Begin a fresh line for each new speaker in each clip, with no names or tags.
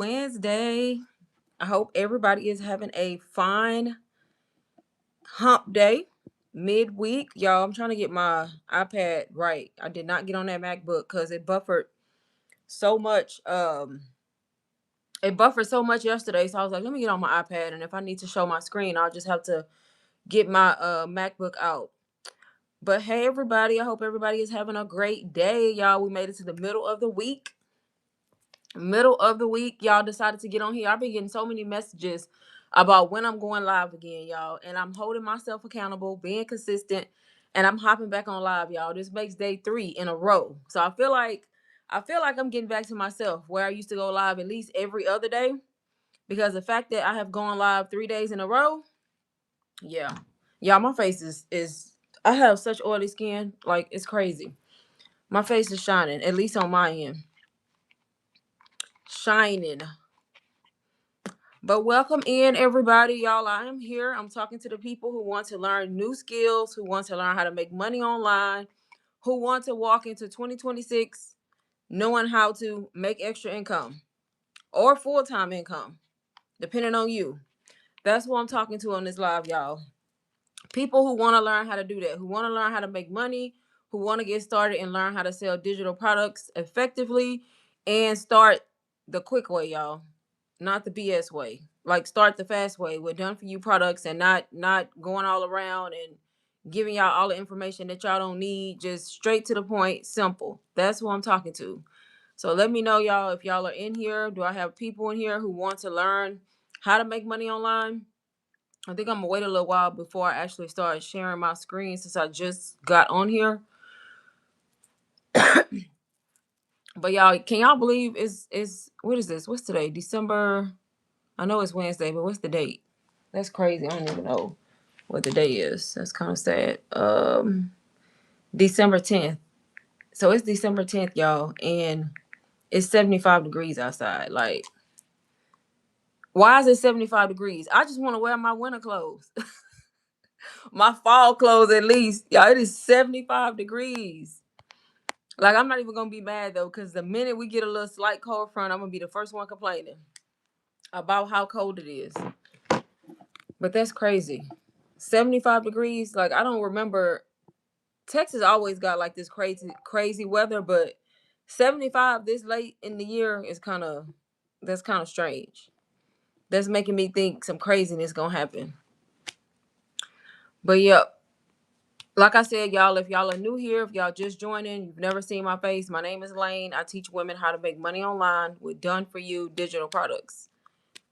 Wednesday. I hope everybody is having a fine hump day midweek. Y'all, I'm trying to get my iPad right. I did not get on that MacBook because so much. It buffered so much yesterday. So I was like, let me get on my iPad. And if I need to show my screen, I'll just have to get my MacBook out. But hey, everybody, I hope everybody is having a great day. Y'all, we made it to the middle of the week. Y'all decided to get on here. I've been getting so many messages about when I'm going live again, y'all, and I'm holding myself accountable, being consistent, and I'm hopping back on live, y'all. This makes day 3 in a row. So I feel like I'm getting back to myself where I used to go live at least every other day, because the fact that I have gone live 3 days in a row, yeah. Y'all, my face is I have such oily skin, like it's crazy. My face is shining, at least on my end. Shining. But welcome in, everybody. Y'all, I am here. I'm talking to the people who want to learn new skills, who want to learn how to make money online, who want to walk into 2026 knowing how to make extra income or full-time income, depending on you. That's who I'm talking to on this live, y'all. People who want to learn how to do that, who want to learn how to make money, who want to get started and learn how to sell digital products effectively and start the quick way, y'all, not the BS way. Like start the fast way with done for you products and not going all around and giving y'all all the information that y'all don't need. Just straight to the point, simple. That's who I'm talking to. So let me know, y'all, if y'all are in here. Do I have people in here who want to learn how to make money online? I think I'm gonna wait a little while before I actually start sharing my screen since I just got on here. But y'all, can y'all believe is what is this? What's today? December. I know it's Wednesday, but what's the date? That's crazy. I don't even know what the day is. That's kind of sad. December 10th. So it's December 10th, y'all, and it's 75 degrees outside. Like, why is it 75 degrees? I just want to wear my winter clothes. My fall clothes at least. Y'all, it is 75 degrees. Like, I'm not even gonna be mad though, because the minute we get a little slight cold front, I'm gonna be the first one complaining about how cold it is. But that's crazy. 75 degrees. Like, I don't remember. Texas always got like this crazy weather, but 75 this late in the year is that's kind of strange. That's making me think some craziness gonna happen. But yep, like I said, y'all, if y'all are new here, if y'all just joining, you've never seen my face, my name is Lane. I teach women how to make money online with done for you digital products.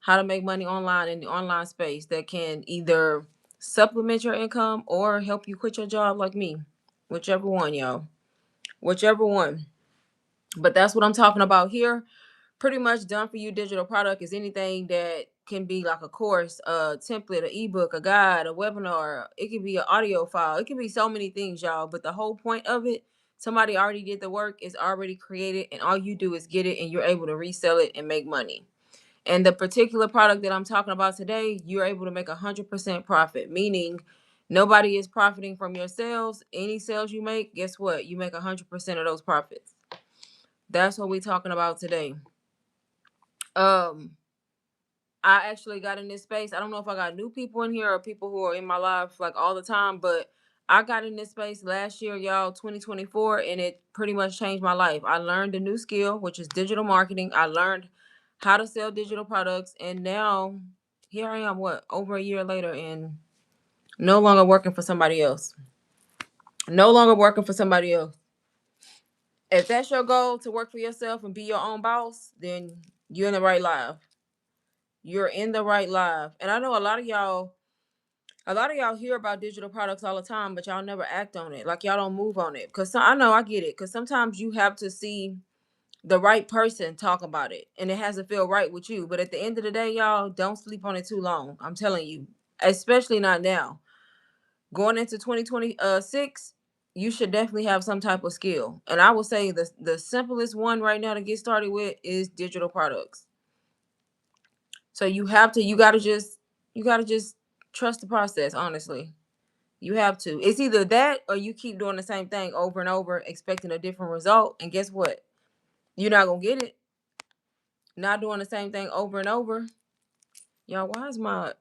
How to make money online in the online space that can either supplement your income or help you quit your job like me. Whichever one, y'all. Whichever one. But that's what I'm talking about here. Pretty much done for you digital product is anything that can be like a course, a template, an ebook, a guide, a webinar. It can be an audio file. It can be so many things, y'all. But the whole point of it, somebody already did the work, it's already created, and all you do is get it and you're able to resell it and make money. And the particular product that I'm talking about today, you're able to make 100% profit, meaning nobody is profiting from your sales. Any sales you make, guess what? You make 100% of those profits. That's what we're talking about today. Um, I actually got in this space. I don't know if I got new people in here or people who are in my life like all the time, but I got in this space last year, y'all, 2024, and it pretty much changed my life. I learned a new skill, which is digital marketing. I learned how to sell digital products, and now here I am, what, over a year later, and no longer working for somebody else. No longer working for somebody else. If that's your goal to work for yourself and be your own boss, then you're in the right life. You're in the right life. And I know a lot of y'all hear about digital products all the time, but y'all never act on it. Like y'all don't move on it. Cause I know I get it. Cause sometimes you have to see the right person talk about it, and it has to feel right with you. But at the end of the day, y'all don't sleep on it too long. I'm telling you, especially not now. Going into 2026, you should definitely have some type of skill. And I will say the simplest one right now to get started with is digital products. So you gotta just trust the process, honestly. You have to. It's either that or you keep doing the same thing over and over, expecting a different result. And guess what? You're not gonna get it. not doing the same thing over and over. Y'all, why is my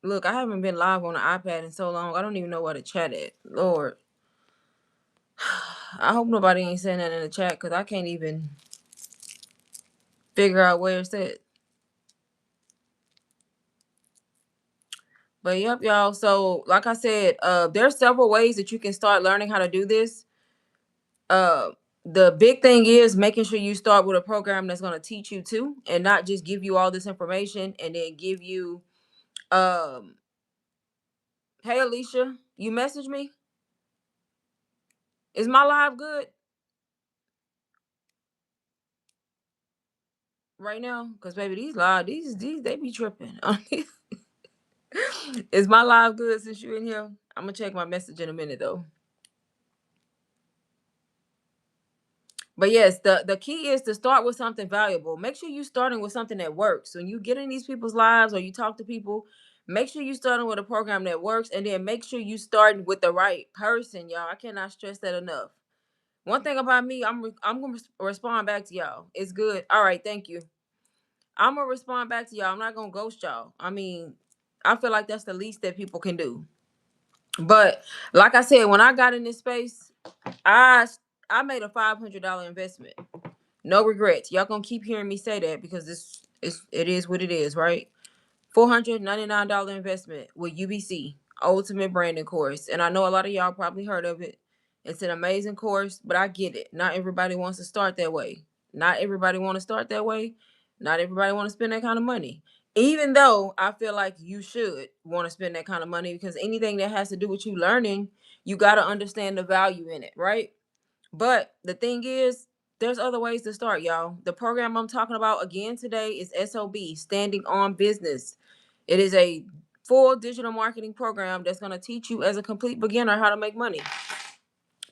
look? I haven't been live on the iPad in so long. I don't even know where to chat at. Lord, I hope nobody ain't saying that in the chat because I can't even figure out where it's at. But yep, y'all. So like I said, there's several ways that you can start learning how to do this. Uh, the big thing is making sure you start with a program that's going to teach you too, and not just give you all this information and then give you. Um, hey Alicia, you message me. Is my live good right now? Cause baby, these live, these they be tripping. Is my live good since you in here? I'm gonna check my message in a minute though. But yes, the key is to start with something valuable. Make sure you're starting with something that works. When you get in these people's lives or you talk to people, make sure you're starting with a program that works, and then make sure you starting with the right person, y'all. I cannot stress that enough. One thing about me, I'm gonna respond back to y'all. It's good. All right, thank you. I'm gonna respond back to y'all. I'm not gonna ghost y'all. I mean, I feel like that's the least that people can do. But like I said, when I got in this space, I I made a $500 investment. No regrets. Y'all gonna keep hearing me say that because it is what it is, right? $499 investment with UBC Ultimate Branding Course, and I know a lot of y'all probably heard of it. It's an amazing course, but I get it. Not everybody wants to start that way. Not everybody want to start that way. Not everybody want to spend that kind of money. Even though I feel like you should want to spend that kind of money because anything that has to do with you learning, you got to understand the value in it, right? But the thing is, there's other ways to start, y'all. The program I'm talking about again today is SOB, Standing on Business. It is a full digital marketing program that's going to teach you as a complete beginner how to make money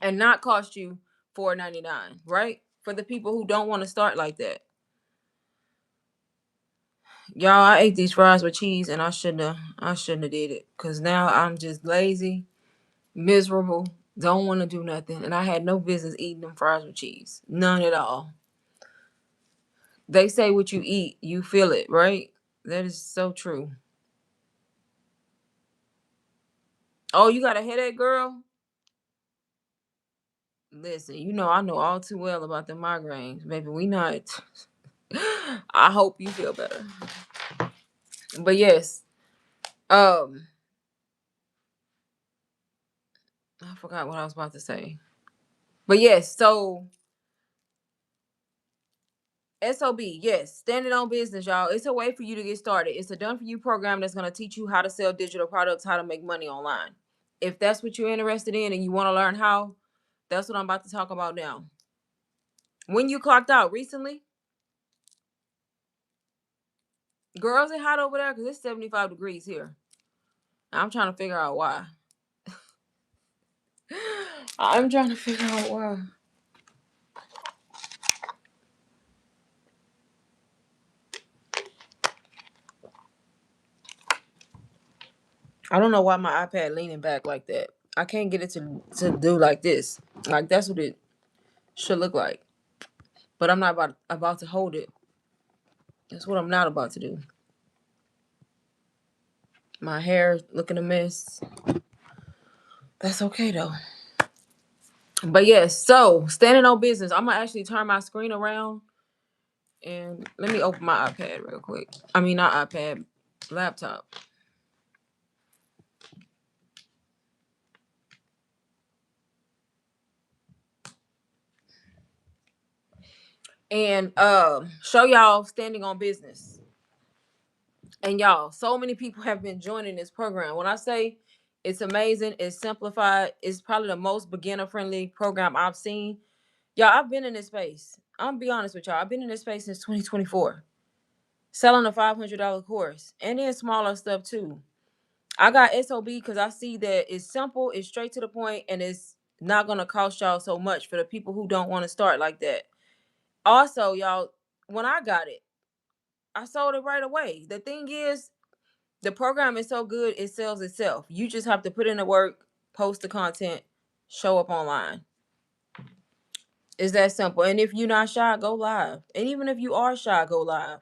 and not cost you $4.99, right? For the people who don't want to start like that. Y'all, I ate these fries with cheese and I shouldn't have did it cuz now I'm just lazy, miserable, don't want to do nothing, and I had no business eating them fries with cheese. None at all. They say what you eat, you feel it, right? That is so true. Oh, you got a headache, girl? Listen, I know all too well about the migraines. Baby, we not. I hope you feel better. But yes, um, I forgot what I was about to say. But yes, so SOB, yes, standing on business, y'all. It's a way for you to get started. It's a done for you program that's gonna teach you how to sell digital products, how to make money online. If that's what you're interested in and you want to learn how, that's what I'm about to talk about now. When you clocked out recently, girls, it hot over there because it's 75 degrees here. I'm trying to figure out why. I'm trying to figure out why. I don't know why my iPad leaning back like that. I can't get it to do like this. Like that's what it should look like. But I'm not about to hold it. That's what I'm not about to do. My hair looking a mess. That's okay though. But yes, so standing on business. I'm gonna actually turn my screen around and let me open my iPad real quick. I mean not iPad, laptop. And show y'all standing on business. And y'all, so many people have been joining this program. When I say it's amazing, it's simplified, it's probably the most beginner friendly program I've seen. Y'all, I've been in this space. I'm gonna be honest with y'all. I've been in this space since 2024, selling a $500 course and then smaller stuff too. I got SOB because I see that it's simple, it's straight to the point, and it's not gonna cost y'all so much for the people who don't want to start like that. Also, y'all, when I got it, I sold it right away. The thing is, the program is so good, it sells itself. You just have to put in the work, post the content, show up online. It's that simple. And if you're not shy, go live. And even if you are shy, go live.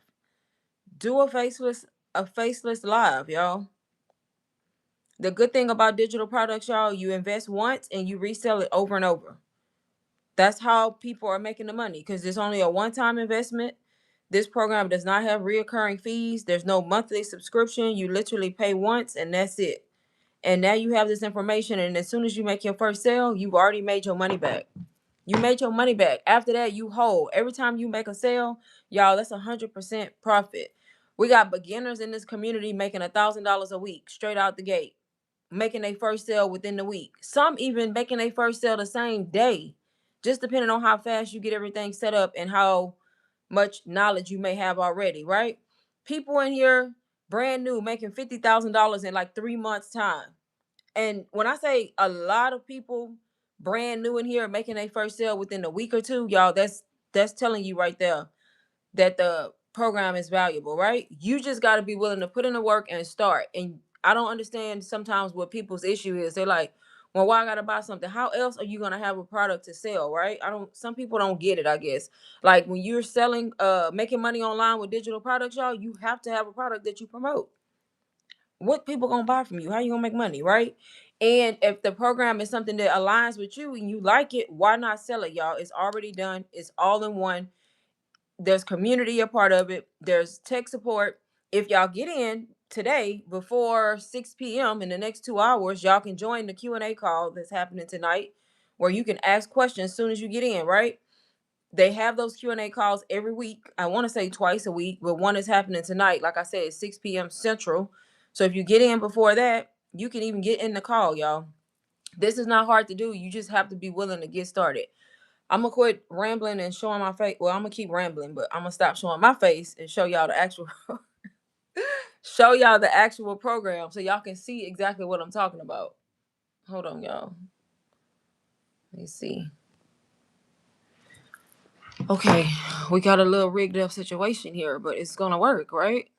Do a faceless live, y'all. The good thing about digital products, y'all, you invest once and you resell it over and over. That's how people are making the money because it's only a one-time investment. This program does not have reoccurring fees. There's no monthly subscription. You literally pay once and that's it. And now you have this information, and as soon as you make your first sale, you've already made your money back. You made your money back. After that, you hold. Every time you make a sale, y'all, that's 100% profit. We got beginners in this community making $1,000 a week straight out the gate, making a first sale within the week. Some even making a first sale the same day, just depending on how fast you get everything set up and how much knowledge you may have already, right? People in here brand new making $50,000 in like 3 months' time. And when I say a lot of people brand new in here making their first sale within a week or two, y'all, that's telling you right there that the program is valuable, right? You just got to be willing to put in the work and start. And I don't understand sometimes what people's issue is. They're like, well, why I gotta buy something? How else are you gonna have a product to sell, right? I don't. Some people don't get it. I guess like when you're selling, making money online with digital products, y'all, you have to have a product that you promote. What people gonna buy from you? How you gonna make money, right? And if the program is something that aligns with you and you like it, why not sell it, y'all? It's already done. It's all in one. There's community a part of it. There's tech support. If y'all get in today before 6 p.m. in the next 2 hours, y'all can join the Q&A call that's happening tonight where you can ask questions as soon as you get in, right? They have those Q&A calls every week. I want to say twice a week, but one is happening tonight. Like I said, it's 6 p.m. Central. So if you get in before that, you can even get in the call, y'all. This is not hard to do. You just have to be willing to get started. I'm gonna quit rambling and showing my face. Well, I'm gonna keep rambling, but I'm gonna stop showing my face and show y'all the actual show y'all the actual program so y'all can see exactly what I'm talking about. Hold on, y'all. Let me see. Okay, we got a little rigged up situation here, but it's gonna work, right?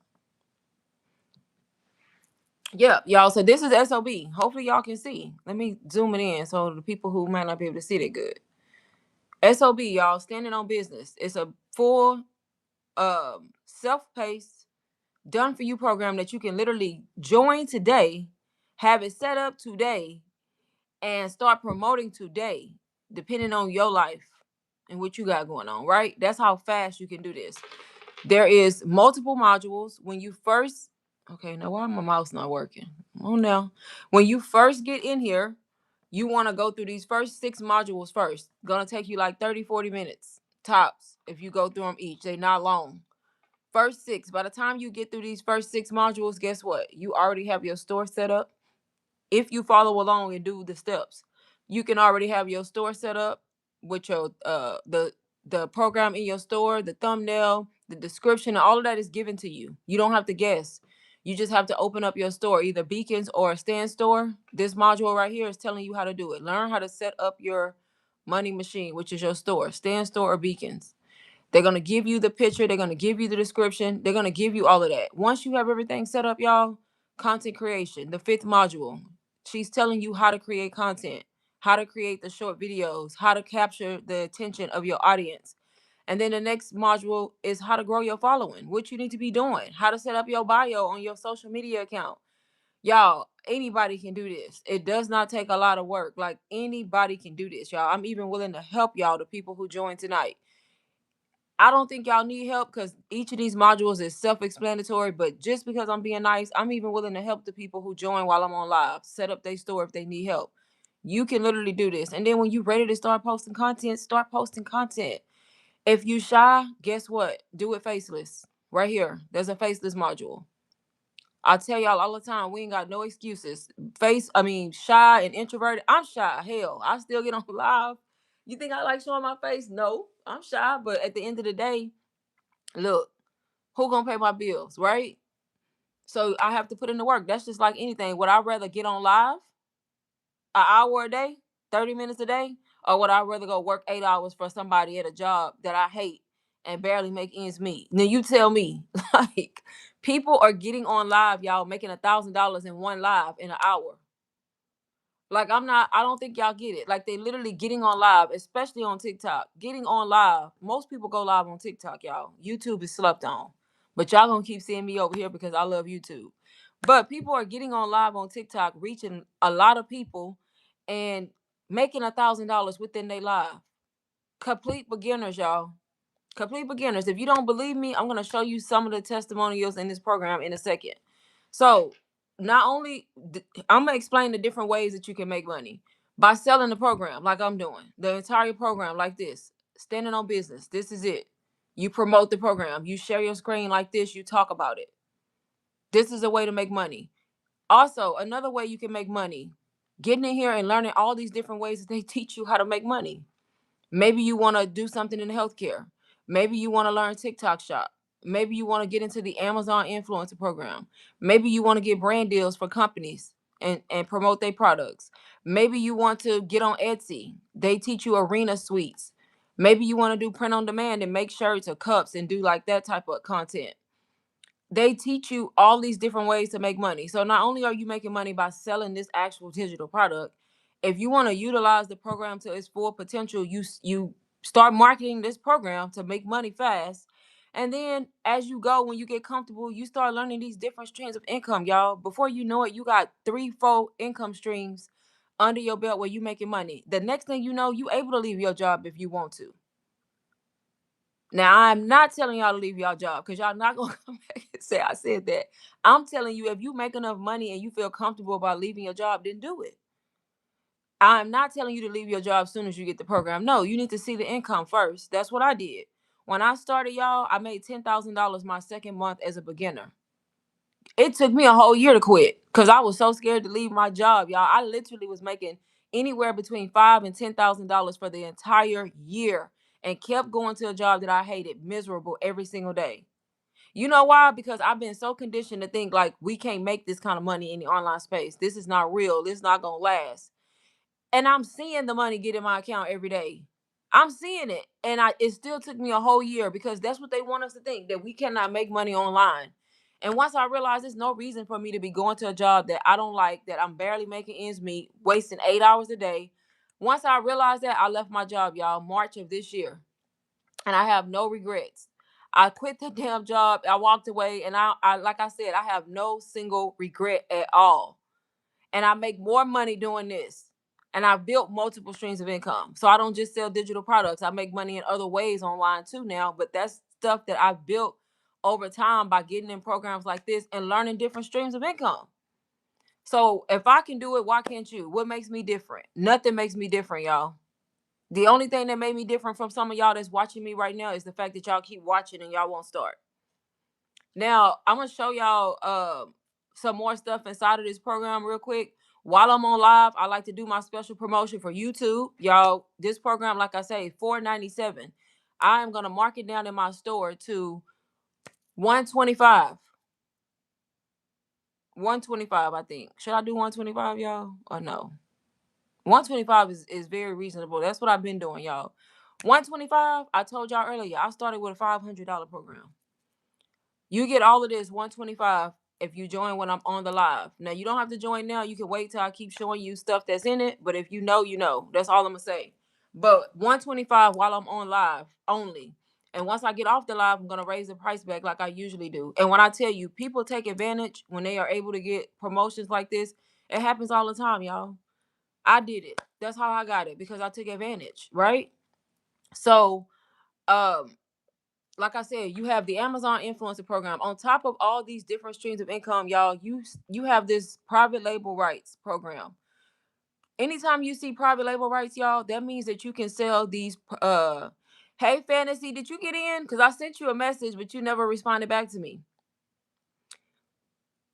Yeah, y'all. So this is SOB. Hopefully y'all can see. Let me zoom it in so the people who might not be able to see it good. SOB, y'all, standing on business. It's a full self-paced, done for you program that you can literally join today, have it set up today, and start promoting today, depending on your life and what you got going on, right? That's how fast you can do this. There is multiple modules. When you first, okay, now why my mouse not working? Oh no. When you first get in here, you want to go through these first 6 modules first. Gonna take you like 30, 40 minutes tops if you go through them each. They're not long. First 6. By the time you get through these first 6 modules, guess what? You already have your store set up. If you follow along and do the steps, you can already have your store set up with your the program in your store, the thumbnail, the description, all of that is given to you. You don't have to guess. You just have to open up your store, either Beacons or a Stand Store. This module right here is telling you how to do it. Learn how to set up your money machine, which is your store, Stand Store or Beacons. They're going to give you the picture. They're going to give you the description. They're going to give you all of that. Once you have everything set up, y'all, content creation, the 5th module. She's telling you how to create content, how to create the short videos, how to capture the attention of your audience. And then the next module is how to grow your following, what you need to be doing, how to set up your bio on your social media account. Y'all, anybody can do this. It does not take a lot of work. Like anybody can do this, y'all. I'm even willing to help y'all, the people who joined tonight. I don't think y'all need help because each of these modules is self-explanatory. But just because I'm being nice, I'm even willing to help the people who join while I'm on live, set up their store if they need help. You can literally do this. And then when you're ready to start posting content, start posting content. If you shy, guess what? Do it faceless. Right here. There's a faceless module. I tell y'all all the time, we ain't got no excuses. Shy and introverted. I'm shy. Hell, I still get on live. You think I like showing my face? No, I'm shy. But at the end of the day, look, who gonna pay my bills, right? So I have to put in the work. That's just like anything. Would I rather get on live an hour a day, 30 minutes a day, or would I rather go work 8 hours for somebody at a job that I hate and barely make ends meet? Now you tell me, like people are getting on live, y'all, making $1,000 in one live in an hour. Like I don't think y'all get it. Like they literally getting on live, especially on TikTok. Getting on live. Most people go live on TikTok, y'all. YouTube is slept on. But y'all gonna keep seeing me over here because I love YouTube. But people are getting on live on TikTok, reaching a lot of people and making $1,000 within their live. Complete beginners, y'all. Complete beginners. If you don't believe me, I'm going to show you some of the testimonials in this program in a second. So, not only I'm going to explain the different ways that you can make money by selling the program like I'm doing. The entire program like this. Standing on business. This is it. You promote the program. You share your screen like this, you talk about it. This is a way to make money. Also, another way you can make money, getting in here and learning all these different ways that they teach you how to make money. Maybe you want to do something in healthcare. Maybe you want to learn TikTok shop. Maybe you want to get into the Amazon influencer program. Maybe you want to get brand deals for companies and promote their products. Maybe you want to get on Etsy. They teach you arena suites. Maybe you want to do print on demand and make shirts or cups and do like that type of content. They teach you all these different ways to make money. So not only are you making money by selling this actual digital product, if you want to utilize the program to its full potential, you start marketing this program to make money fast. And then as you go, when you get comfortable, you start learning these different streams of income, y'all. Before you know it, you got 3, 4 income streams under your belt where you making money. The next thing you know, you able to leave your job if you want to. Now, I'm not telling y'all to leave y'all job because y'all not gonna come back and say I said that. I'm telling you, if you make enough money and you feel comfortable about leaving your job, then do it. I'm not telling you to leave your job as soon as you get the program. No, you need to see the income first. That's what I did. When I started, y'all, I made $10,000 my second month as a beginner. It took me a whole year to quit because I was so scared to leave my job, y'all. I literally was making anywhere between $5,000 and $10,000 for the entire year and kept going to a job that I hated, miserable every single day. You know why? Because I've been so conditioned to think like we can't make this kind of money in the online space. This is not real. This is not gonna last. And I'm seeing the money get in my account every day. I'm seeing it. And it still took me a whole year because that's what they want us to think, that we cannot make money online. And once I realized there's no reason for me to be going to a job that I don't like, that I'm barely making ends meet, wasting 8 hours a day. Once I realized that, I left my job, y'all, March of this year. And I have no regrets. I quit the damn job. I walked away and I like I said, I have no single regret at all. And I make more money doing this. And I've built multiple streams of income. So I don't just sell digital products. I make money in other ways online too now. But that's stuff that I've built over time by getting in programs like this and learning different streams of income. So if I can do it, why can't you? What makes me different? Nothing makes me different, y'all. The only thing that made me different from some of y'all that's watching me right now is the fact that y'all keep watching and y'all won't start. Now, I'm gonna show y'all some more stuff inside of this program real quick. While I'm on live, I like to do my special promotion for YouTube. Y'all, this program, like I say, $4.97. I am gonna mark it down in my store to 125. 125, I think. Should I do 125, y'all? Or no? 125 is very reasonable. That's what I've been doing, y'all. 125, I told y'all earlier, I started with a $500 program. You get all of this 125 if you join when I'm on the live. Now you don't have to join now. You can wait till I keep showing you stuff that's in it. But if you know, you know. That's all I'm gonna say. But 125 while I'm on live only. And once I get off the live, I'm gonna raise the price back like I usually do. And when I tell you, people take advantage when they are able to get promotions like this. It happens all the time, y'all. I did it. That's how I got it because I took advantage, right? So, um, like I said, you have the Amazon influencer program. On top of all these different streams of income, y'all, you have this private label rights program. Anytime you see private label rights, y'all, that means that you can sell these. Hey, Fantasy, did you get in? Because I sent you a message, but you never responded back to me.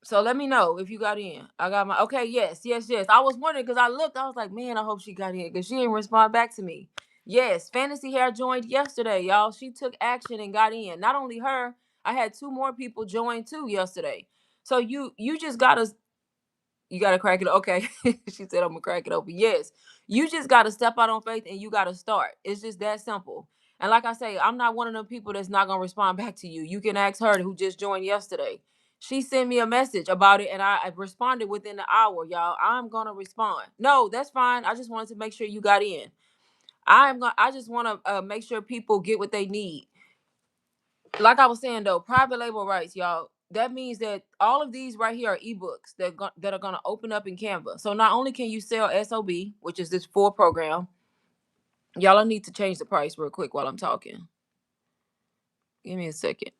So let me know if you got in. I got my okay. Yes, yes, yes. I was wondering because I looked. I was like, man, I hope she got in because she didn't respond back to me. Yes, Fantasy Hair joined yesterday, y'all. She took action and got in. Not only her, I had 2 more people join too yesterday. So you just gotta crack it. Okay, she said I'm gonna crack it open. Yes, you just gotta step out on faith and you gotta start. It's just that simple. And like I say, I'm not one of them people that's not gonna respond back to you. You can ask her who just joined yesterday. She sent me a message about it, and I responded within the hour, y'all. I'm gonna respond. No, that's fine. I just wanted to make sure you got in. I just want to make sure people get what they need. Like I was saying though, private label rights, y'all. That means that all of these right here are ebooks that are gonna open up in Canva. So not only can you sell SOB, which is this full program. Y'all, I need to change the price real quick while I'm talking. Give me a second.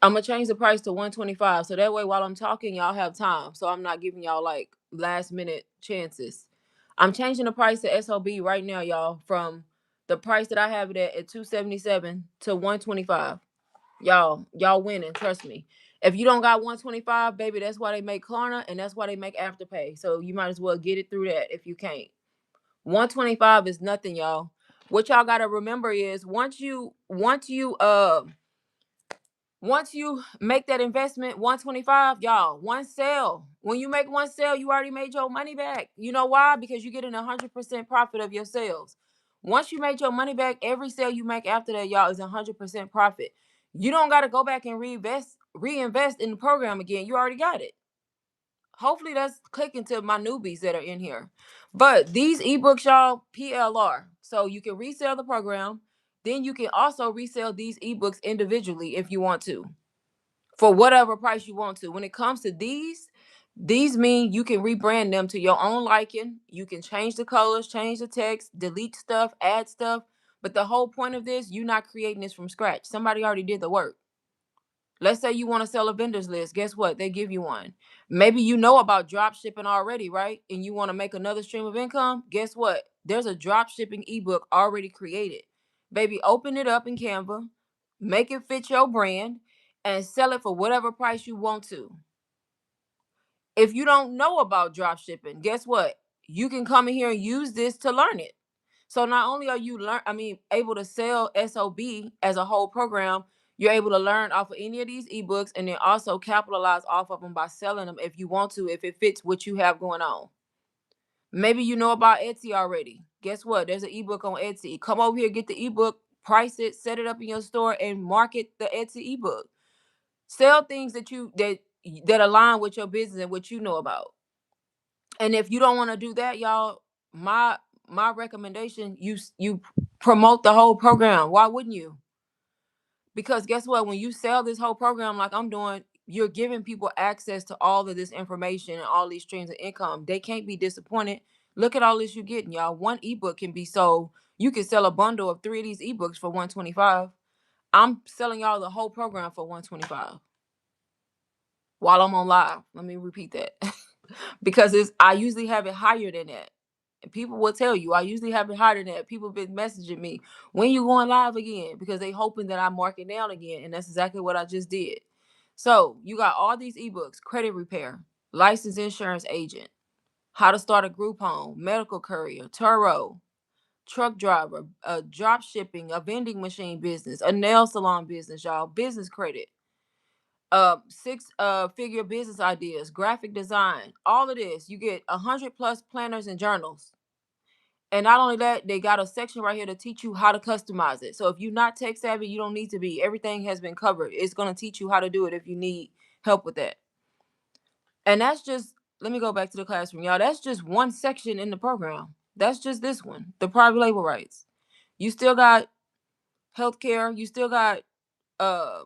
I'm gonna change the price to 125, so that way while I'm talking, y'all have time. So I'm not giving y'all like last minute chances. I'm changing the price to SOB right now, y'all, from the price that I have it at 277 to 125. Y'all winning, trust me. If you don't got 125, baby, that's why they make Klarna and that's why they make Afterpay. So you might as well get it through that if you can't. 125 is nothing, y'all. What y'all gotta remember is once you make that investment, 125, y'all, one sale. When you make one sale, you already made your money back. You know why? Because you're getting 100% profit of your sales. Once you make your money back, every sale you make after that, y'all, is 100% profit. You don't got to go back and reinvest in the program again. You already got it. Hopefully that's clicking to my newbies that are in here. But these ebooks, y'all, PLR. So you can resell the program. Then you can also resell these ebooks individually if you want to, for whatever price you want to. When it comes to these mean you can rebrand them to your own liking. You can change the colors, change the text, delete stuff, add stuff. But the whole point of this, you're not creating this from scratch. Somebody already did the work. Let's say you want to sell a vendors list. Guess what? They give you one. Maybe you know about drop shipping already, right? And you want to make another stream of income. Guess what? There's a drop shipping ebook already created. Baby, open it up in Canva, make it fit your brand, and sell it for whatever price you want to. If you don't know about drop shipping, guess what? You can come in here and use this to learn it. So not only are you able to sell SOB as a whole program, you're able to learn off of any of these ebooks and then also capitalize off of them by selling them if you want to, if it fits what you have going on. Maybe you know about Etsy already. Guess what? There's an ebook on Etsy. Come over here, get the ebook, price it, set it up in your store, and market the Etsy ebook. Sell things that align with your business and what you know about. And if you don't want to do that, y'all, my recommendation, you promote the whole program. Why wouldn't you? Because guess what? When you sell this whole program like I'm doing, you're giving people access to all of this information and all these streams of income. They can't be disappointed. Look at all this you're getting, y'all. One ebook can be sold. You can sell a bundle of 3 of these ebooks for 125. I'm selling y'all the whole program for 125 while I'm on live. Let me repeat that. Because I usually have it higher than that. And people will tell you I usually have it higher than that. People have been messaging me, when you going live again? Because they hoping that I mark it down again. And that's exactly what I just did. So you got all these ebooks: credit repair, licensed insurance agent, how to start a group home, medical courier, Turo, truck driver, drop shipping, a vending machine business, a nail salon business, y'all, business credit, 6 figure business ideas, graphic design, all of this. You get 100+ planners and journals. And not only that, they got a section right here to teach you how to customize it. So if you're not tech savvy, you don't need to be. Everything has been covered. It's going to teach you how to do it if you need help with that. And that's just, let me go back to the classroom, y'all. That's just one section in the program. That's just this one, the private label rights. You still got healthcare. You still got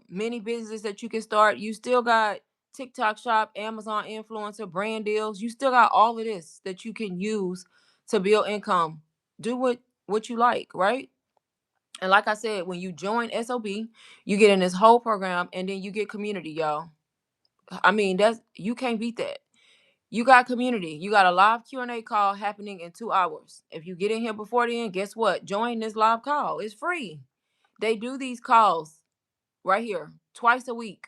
many businesses that you can start. You still got TikTok shop, Amazon influencer, brand deals. You still got all of this that you can use to build income. Do what you like, right? And like I said, when you join SOB, you get in this whole program and then you get community, y'all. I mean, that's, you can't beat that. You got community. You got a live Q&A call happening in 2 hours. If you get in here before then, guess what? Join this live call. It's free. They do these calls right here twice a week.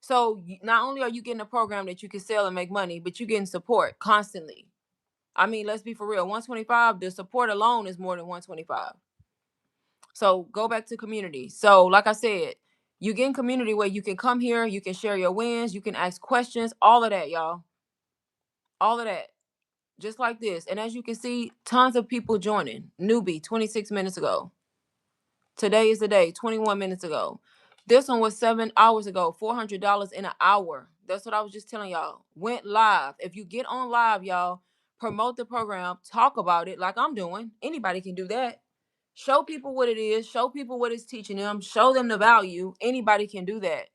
So not only are you getting a program that you can sell and make money, but you're getting support constantly. I mean, let's be for real. 125, the support alone is more than 125. So go back to community. So like I said, you get in community where you can come here, you can share your wins, you can ask questions, all of that, y'all. All of that. Just like this. And as you can see, tons of people joining. Newbie, 26 minutes ago. Today is the day, 21 minutes ago. This one was 7 hours ago, $400 in an hour. That's what I was just telling y'all. Went live. If you get on live, y'all, promote the program, talk about it like I'm doing. Anybody can do that. Show people what it is, show people what it's teaching them, show them the value. Anybody can do that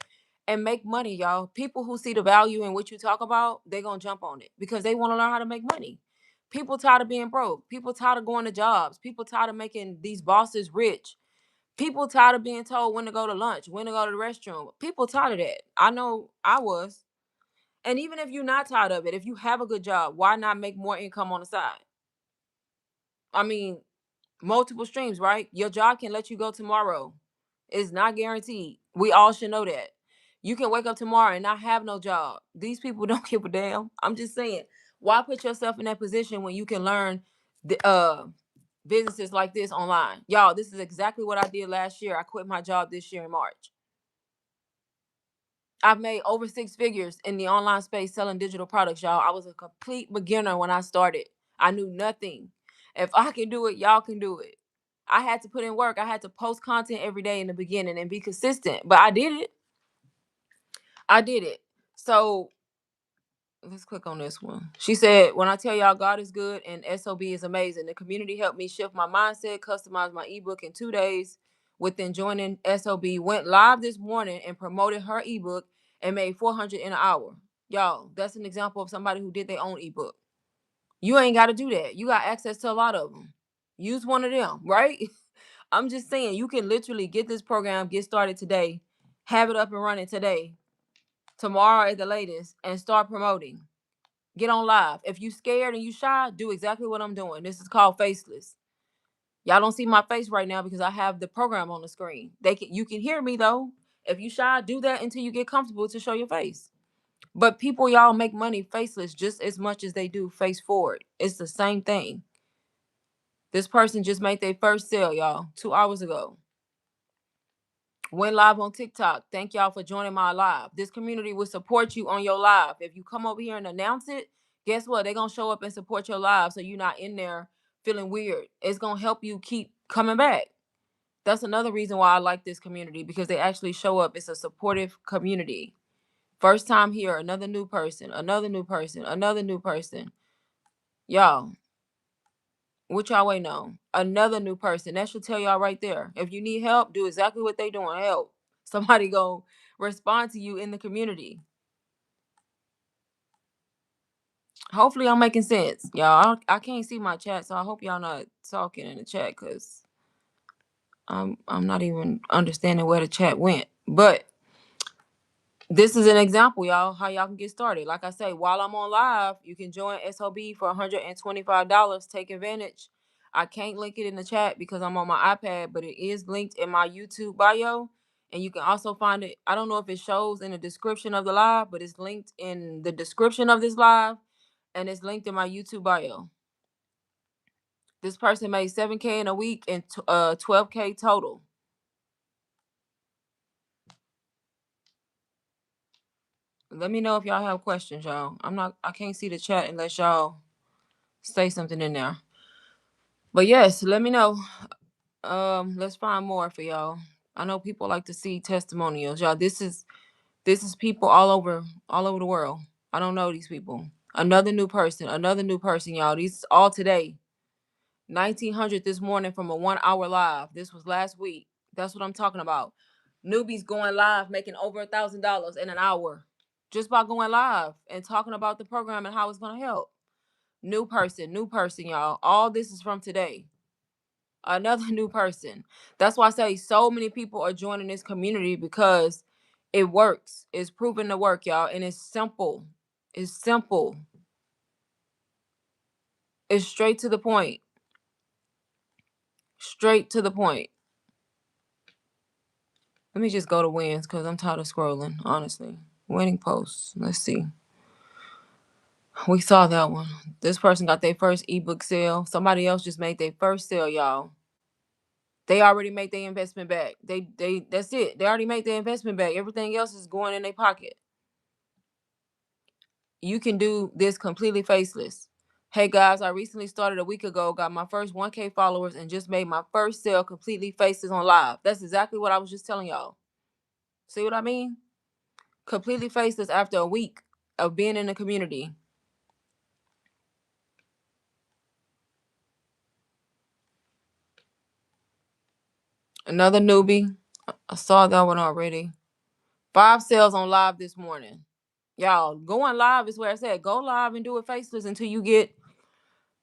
and make money, y'all. People who see the value in what you talk about, they're going to jump on it because they want to learn how to make money. People tired of being broke. People tired of going to jobs. People tired of making these bosses rich. People tired of being told when to go to lunch, when to go to the restroom. People tired of that. I know I was. And even if you're not tired of it, if you have a good job, why not make more income on the side? I mean, multiple streams, right? Your job can let you go tomorrow. It's not guaranteed. We all should know that. You can wake up tomorrow and not have no job. These people don't give a damn. I'm just saying, why put yourself in that position when you can learn the businesses like this online? Y'all, this is exactly what I did last year. I quit my job this year in March. I've made over 6 figures in the online space selling digital products, y'all. I was a complete beginner when I started. I knew nothing. If I can do it, y'all can do it. I had to put in work. I had to post content every day in the beginning and be consistent, but I did it. I did it. So let's click on this one. She said, when I tell y'all God is good and SOB is amazing, the community helped me shift my mindset, customize my ebook in 2 days. Within joining SOB, went live this morning and promoted her ebook and made 400 in an hour. Y'all, that's an example of somebody who did their own ebook. You ain't got to do that. You got access to a lot of them. Use one of them, right? I'm just saying, you can literally get this program, get started today, have it up and running today, tomorrow at the latest, and start promoting. Get on live. If you scared and you shy, do exactly what I'm doing. This is called faceless. Y'all don't see my face right now because I have the program on the screen. You can hear me though. If you shy, do that until you get comfortable to show your face. But people, y'all, make money faceless just as much as they do face forward. It's the same thing. This person just made their first sale, y'all, 2 hours ago. Went live on TikTok. Thank y'all for joining my live. This community will support you on your live. If you come over here and announce it, guess what? They're going to show up and support your live so you're not in there feeling weird. It's going to help you keep coming back. That's another reason why I like this community, because they actually show up. It's a supportive community. First time here, another new person, another new person, another new person. Y'all, what y'all waiting on? Another new person. That should tell y'all right there. If you need help, do exactly what they doing. Help. Somebody go respond to you in the community. Hopefully I'm making sense. Y'all, I can't see my chat, so I hope y'all not talking in the chat because I'm not even understanding where the chat went. But this is an example, y'all, how y'all can get started. Like I say, while I'm on live, you can join SOB for $125. Take advantage. I can't link it in the chat because I'm on my iPad, but it is linked in my YouTube bio. And you can also find it. I don't know if it shows in the description of the live, but it's linked in the description of this live. And it's linked in my YouTube bio. This person made 7K in a week and 12K total. Let me know if y'all have questions, y'all. I can't see the chat unless y'all say something in there. But yes, let me know. Let's find more for y'all. I know people like to see testimonials, y'all. This is people all over the world. I don't know these people. Another new person, y'all. These all today. 1900 this morning from a 1 hour live. This was last week. That's what I'm talking about. Newbies going live, making over $1,000 in an hour, just by going live and talking about the program and how it's gonna help. New person, y'all. All this is from today. Another new person. That's why I say so many people are joining this community because it works. It's proven to work, y'all, and it's simple. It's simple. It's straight to the point. Straight to the point. Let me just go to wins because I'm tired of scrolling, honestly. Winning posts. Let's see. We saw that one. This person got their first ebook sale. Somebody else just made their first sale, y'all. They already made their investment back. They that's it. They already made their investment back. Everything else is going in their pocket. You can do this completely faceless. Hey guys, I recently started a week ago, got my first 1K followers, and just made my first sale completely faceless on live. That's exactly what I was just telling y'all. See what I mean? Completely faceless after a week of being in the community. Another newbie. I saw that one already. 5 sales on live this morning. Y'all, going live is where I said go live and do it faceless until you get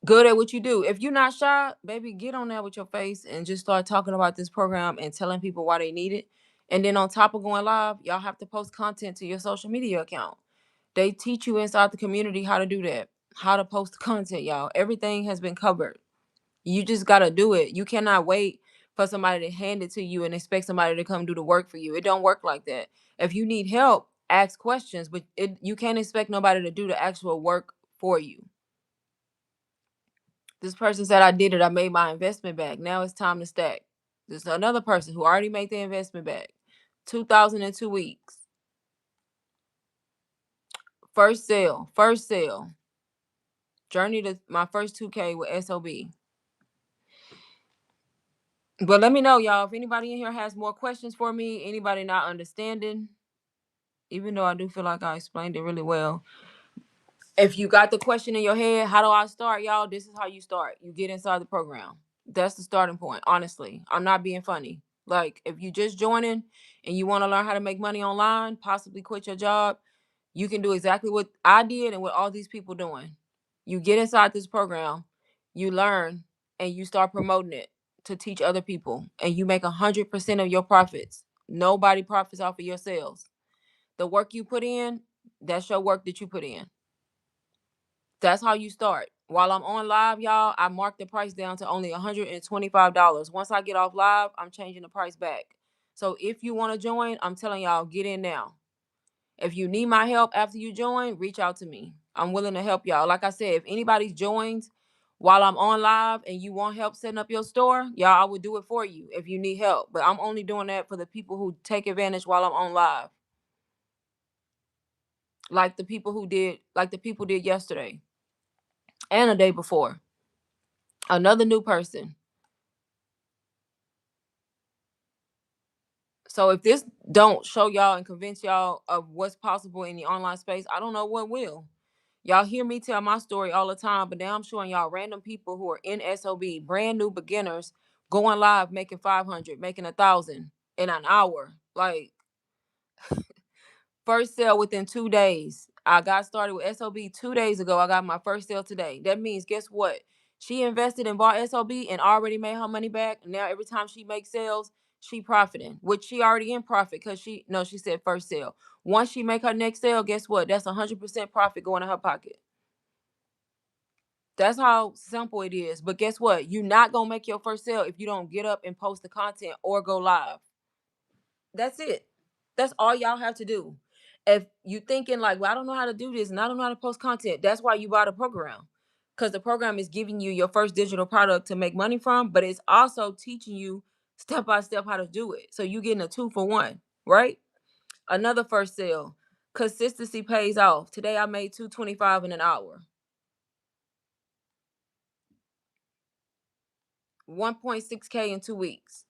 good at what you do. If you're not shy, baby, get on there with your face and just start talking about this program and telling people why they need it. And then on top of going live, y'all have to post content to your social media account. They teach you inside the community how to do that, how to post content, y'all. Everything has been covered. You just got to do it. You cannot wait for somebody to hand it to you and expect somebody to come do the work for you. It don't work like that. If you need help, ask questions, but you can't expect nobody to do the actual work for you. This person said, I did it. I made my investment back. Now it's time to stack. There's another person who already made their investment back. 2,002 weeks. First sale. First sale. Journey to my first 2K with SOB. But let me know, y'all, if anybody in here has more questions for me, anybody not understanding, even though I do feel like I explained it really well. If you got the question in your head, how do I start, y'all? This is how you start. You get inside the program. That's the starting point, honestly. I'm not being funny. Like, if you just joining and you want to learn how to make money online, possibly quit your job, you can do exactly what I did and what all these people doing. You get inside this program, you learn, and you start promoting it to teach other people, and you make 100% of your profits. Nobody profits off of your sales. The work you put in, that's your work that you put in. That's how you start. While I'm on live, y'all, I mark the price down to only $125. Once I get off live, I'm changing the price back. So if you want to join, I'm telling y'all, get in now. If you need my help after you join, reach out to me. I'm willing to help y'all. Like I said, if anybody joins while I'm on live and you want help setting up your store, y'all, I would do it for you if you need help. But I'm only doing that for the people who take advantage while I'm on live. Like the people did yesterday and the day before. Another new person. So if this don't show y'all and convince y'all of what's possible in the online space, I don't know what will. Y'all hear me tell my story all the time, but now I'm showing y'all random people who are in SOB, brand new beginners, going live, making 500, making 1,000 in an hour. Like, first sale within 2 days. I got started with SOB 2 days ago. I got my first sale today. That means, guess what? She invested and bought SOB and already made her money back. Now every time she makes sales, she profiting, which she already in profit because she said first sale. Once she make her next sale, guess what? That's 100% profit going in her pocket. That's how simple it is. But guess what? You're not gonna make your first sale if you don't get up and post the content or go live. That's it. That's all y'all have to do. If you thinking like, well, I don't know how to do this and I don't know how to post content, that's why you bought a program. Because the program is giving you your first digital product to make money from, but it's also teaching you step by step how to do it. So you getting a 2-for-1, right? Another first sale. Consistency pays off. Today I made $225 in an hour. 1.6K in 2 weeks.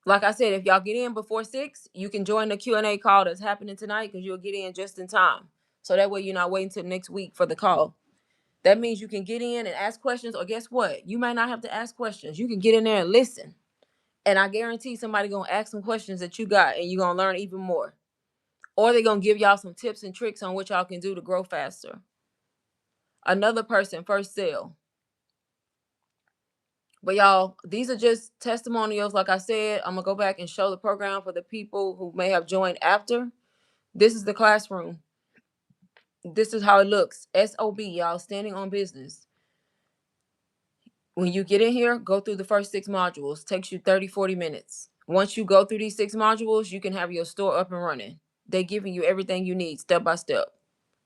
Like I said, if y'all get in before 6, you can join the Q&A call that's happening tonight because you'll get in just in time. So that way you're not waiting till next week for the call. That means you can get in and ask questions, or guess what? You might not have to ask questions. You can get in there and listen. And I guarantee somebody going to ask some questions that you got and you're going to learn even more. Or they're going to give y'all some tips and tricks on what y'all can do to grow faster. Another person, first sale. But y'all, these are just testimonials. Like I said, I'm going to go back and show the program for the people who may have joined after. This is the classroom. This is how it looks. SOB, y'all, standing on business. When you get in here, go through the first 6 modules. Takes you 30-40 minutes. Once you go through these 6 modules, you can have your store up and running. They're giving you everything you need step by step.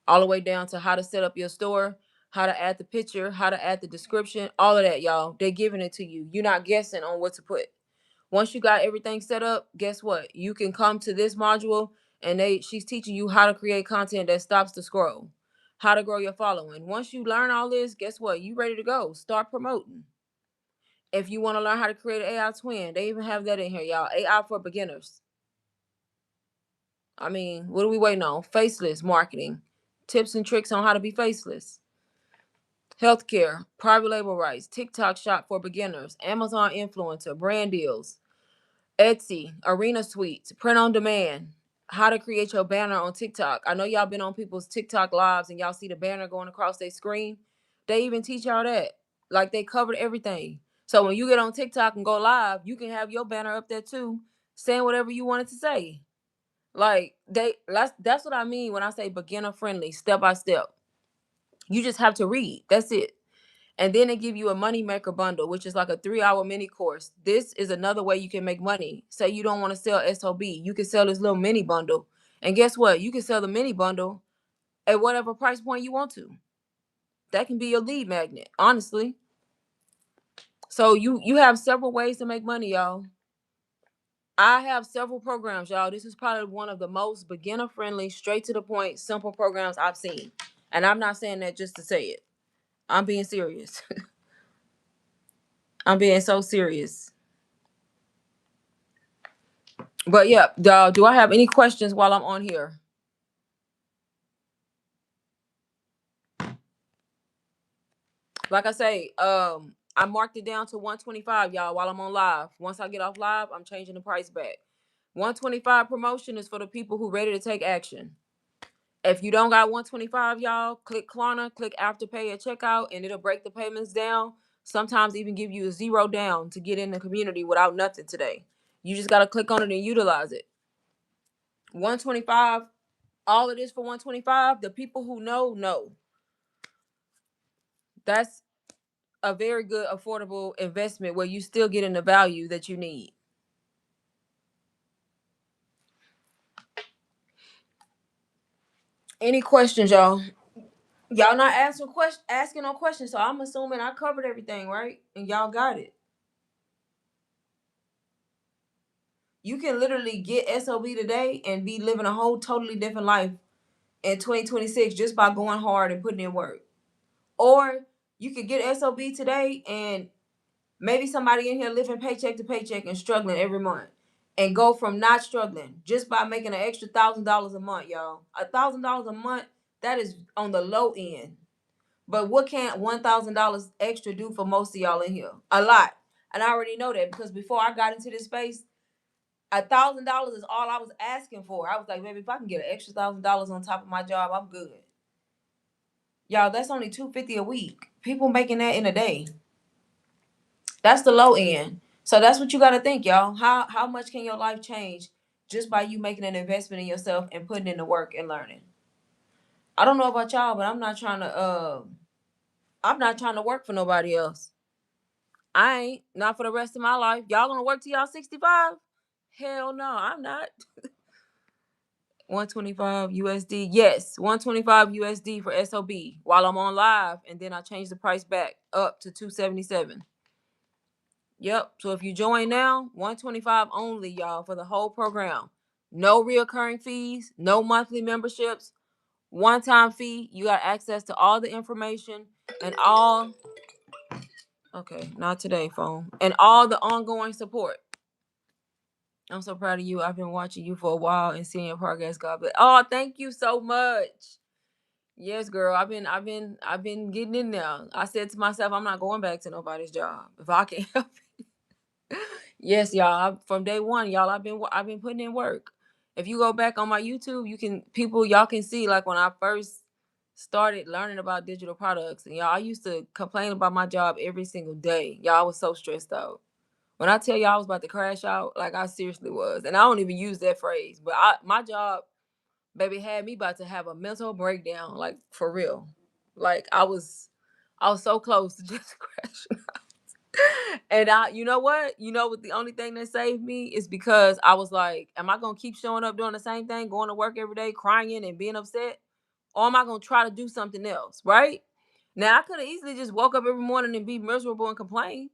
All the way down to how to set up your store, how to add the picture, how to add the description, all of that, y'all. They're giving it to you. You're not guessing on what to put. Once you got everything set up, guess what? You can come to this module and she's teaching you how to create content that stops the scroll, how to grow your following. Once you learn all this, guess what? You ready to go. Start promoting. If you want to learn how to create an AI twin, they even have that in here, y'all. AI for beginners. I mean, what are we waiting on? Faceless marketing, tips and tricks on how to be faceless. Healthcare, private label rights, TikTok shop for beginners, Amazon influencer, brand deals, Etsy, arena suites, print on demand, how to create your banner on TikTok. I know y'all been on people's TikTok lives and y'all see the banner going across their screen. They even teach y'all that. Like they covered everything. So when you get on TikTok and go live, you can have your banner up there too, saying whatever you wanted to say. Like that's what I mean when I say beginner friendly, step by step. You just have to read. That's it. And then they give you a money maker bundle, which is like a 3 hour mini course. This is another way you can make money. Say you don't want to sell SOB, you can sell this little mini bundle. And guess what? You can sell the mini bundle at whatever price point you want to. That can be your lead magnet, honestly. So you have several ways to make money, y'all. I have several programs, y'all. This is probably one of the most beginner friendly, straight to the point, simple programs I've seen. And I'm not saying that just to say it. I'm being serious. I'm being so serious. But yeah, do I have any questions while I'm on here? Like I say, I marked it down to 125, y'all, while I'm on live. Once I get off live, I'm changing the price back. 125 promotion is for the people who ready to take action. If you don't got 125, y'all, click Klarna, click Afterpay at checkout, and it'll break the payments down. Sometimes even give you a zero down to get in the community without nothing today. You just gotta click on it and utilize it. 125, all it is for 125. The people who know. That's a very good affordable investment where you still getting the value that you need. Any questions, y'all? Y'all not asking no questions, so I'm assuming I covered everything, right? And y'all got it. You can literally get SOB today and be living a whole totally different life in 2026 just by going hard and putting in work. Or you could get SOB today and maybe somebody in here living paycheck to paycheck and struggling every month, and go from not struggling just by making an extra $1,000 a month, y'all. $1,000 a month, that is on the low end. But what can $1,000 extra do for most of y'all in here? A lot. And I already know that because before I got into this space, $1,000 is all I was asking for. I was like, baby, if I can get an extra $1,000 on top of my job, I'm good. Y'all, that's only $250 a week. People making that in a day. That's the low end. So that's what you got to think, y'all. How much can your life change just by you making an investment in yourself and putting in the work and learning? I don't know about y'all, but I'm not trying to work for nobody else. I ain't, not for the rest of my life. Y'all gonna work till y'all 65? Hell no, I'm not. 125 USD. Yes, 125 USD for SOB while I'm on live, and then I change the price back up to 277. Yep. So if you join now, 125 only, y'all, for the whole program. No reoccurring fees, no monthly memberships, one time fee. You got access to all the information and all. Okay, not today, phone. And all the ongoing support. I'm so proud of you. I've been watching you for a while and seeing your progress, God bless. Oh, thank you so much. Yes, girl. I've been getting in there. I said to myself, I'm not going back to nobody's job if I can help. Yes, y'all. From day one, y'all, I've been putting in work. If you go back on my YouTube, y'all can see like when I first started learning about digital products, and y'all, I used to complain about my job every single day. Y'all, I was so stressed out. When I tell y'all I was about to crash out, like I seriously was, and I don't even use that phrase, but my job, baby, had me about to have a mental breakdown, like for real. Like I was so close to just crashing. And you know what? You know what? The only thing that saved me is because I was like, am I gonna keep showing up doing the same thing, going to work every day, crying and being upset, or am I gonna try to do something else? Right? Now I could have easily just woke up every morning and be miserable and complain,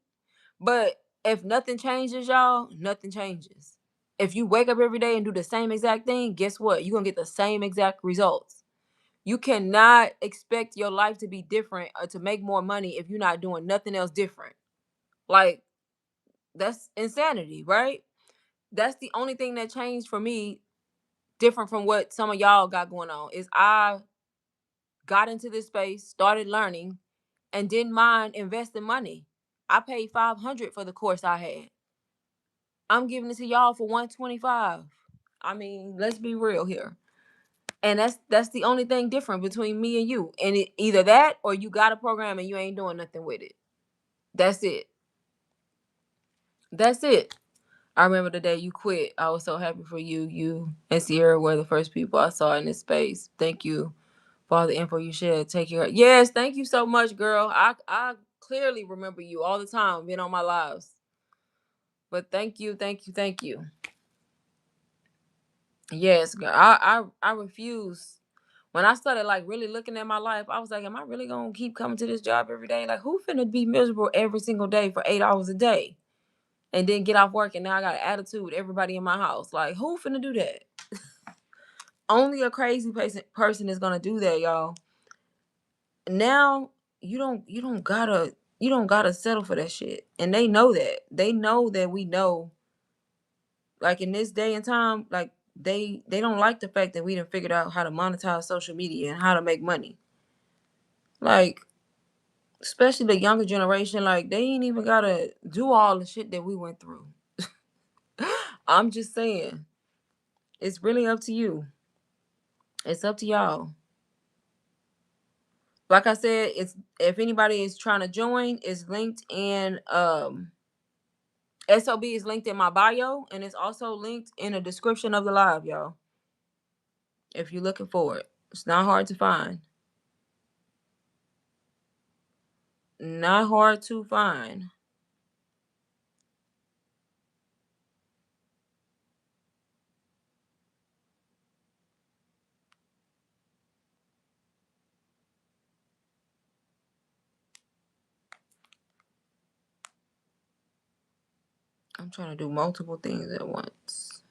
but if nothing changes, y'all, nothing changes. If you wake up every day and do the same exact thing, guess what? You're gonna get the same exact results. You cannot expect your life to be different or to make more money if you're not doing nothing else different. Like, that's insanity, right? That's the only thing that changed for me different from what some of y'all got going on. Is I got into this space, started learning, and didn't mind investing money. I paid $500 for the course I had. I'm giving it to y'all for $125. I mean, let's be real here. And that's the only thing different between me and you. And either that or you got a program and you ain't doing nothing with it. That's it. That's it. I remember the day you quit. I was so happy for you. You and Sierra were the first people I saw in this space. Thank you for all the info you shared. Take care. Yes, thank you so much, girl. I clearly remember you all the time being on my lives. But thank you, thank you, thank you. Yes, girl. I refuse. When I started like really looking at my life, I was like, am I really gonna keep coming to this job every day? Like, who finna be miserable every single day for 8 hours a day? And then get off work and now I got an attitude with everybody in my house. Like, who finna do that? Only a crazy person is gonna do that, y'all. Now you don't gotta settle for that shit. And they know that. They know that we know, like in this day and time, like they don't like the fact that we done figured out how to monetize social media and how to make money. Like, especially the younger generation, like they ain't even gotta do all the shit that we went through. I'm just saying, it's really up to you. It's up to y'all. Like I said, it's if anybody is trying to join, it's linked in SOB is linked in my bio, and it's also linked in the description of the live, y'all. If you're looking for it, it's not hard to find. Not hard to find. I'm trying to do multiple things at once.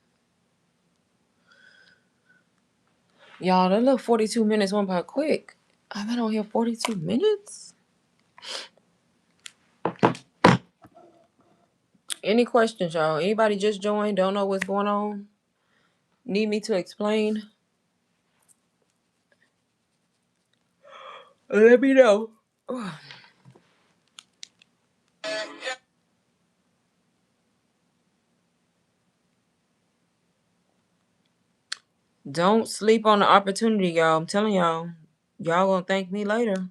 Y'all, that little 42 minutes went by quick. I've been on here 42 minutes. Any questions, y'all? Anybody just joined? Don't know what's going on? Need me to explain? Let me know. Don't sleep on the opportunity, y'all. I'm telling y'all. Y'all gonna thank me later.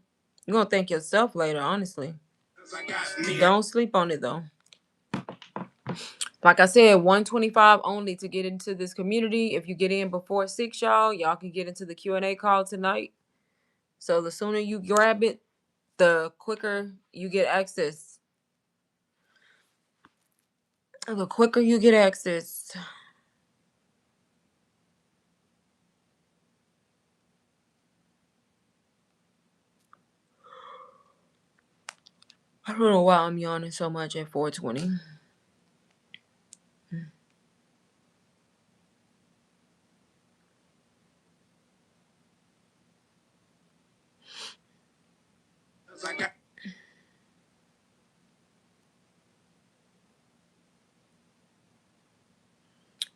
You're gonna thank yourself later, honestly. Don't sleep on it though. Like I said, 125 only to get into this community. If you get in before 6, y'all can get into the Q&A call tonight. So the sooner you grab it, the quicker you get access. The quicker you get access. I don't know why I'm yawning so much at 420.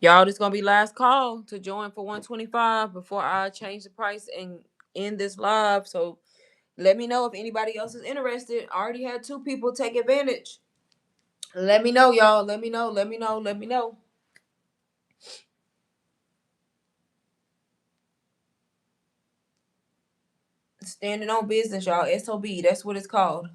Y'all, this gonna be last call to join for 125 before I change the price and end this live. So let me know if anybody else is interested. I already had 2 people take advantage. Let me know, y'all. Let me know. Let me know. Let me know. Standing on business, y'all. SOB. That's what it's called.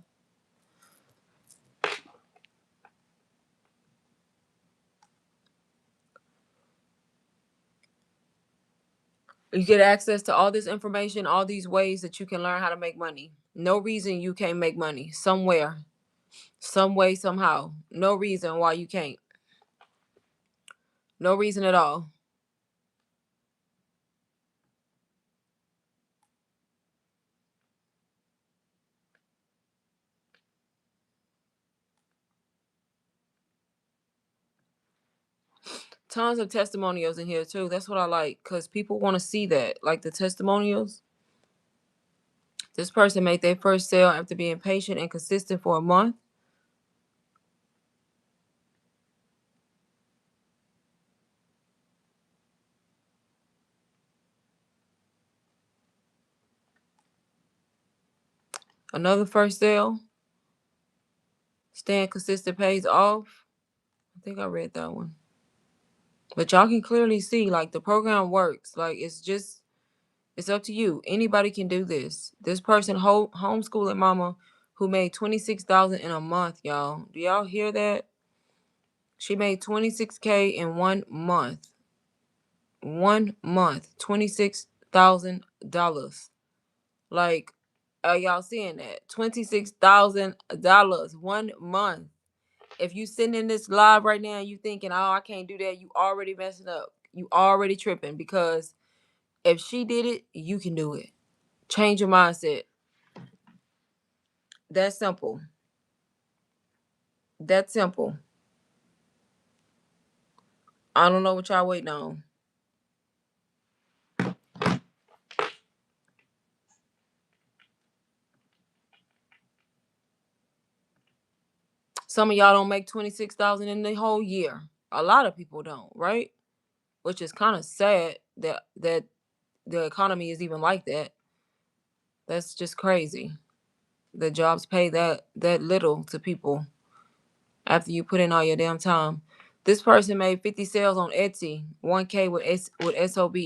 You get access to all this information, all these ways that you can learn how to make money. No reason you can't make money somewhere, some way, somehow. No reason why you can't. No reason at all. Tons of testimonials in here too. That's what I like, because people want to see that, like the testimonials. This person made their first sale after being patient and consistent for a month. Another first sale. Staying consistent pays off. I think I read that one. But y'all can clearly see like the program works. Like it's up to you. Anybody can do this. This person homeschooling mama who made 26,000 in a month, y'all. Do y'all hear that? She made 26K in 1 month. 1 month, $26,000. Like, are y'all seeing that? $26,000 1 month. If you sitting in this live right now and you thinking, oh, I can't do that, you already messing up. You already tripping, because if she did it, you can do it. Change your mindset. That's simple. That's simple. I don't know what y'all waiting on. Some of y'all don't make 26,000 in the whole year. A lot of people don't, right? Which is kind of sad that the economy is even like that. That's just crazy. The jobs pay that little to people after you put in all your damn time. This person made 50 sales on Etsy, 1K with SOB.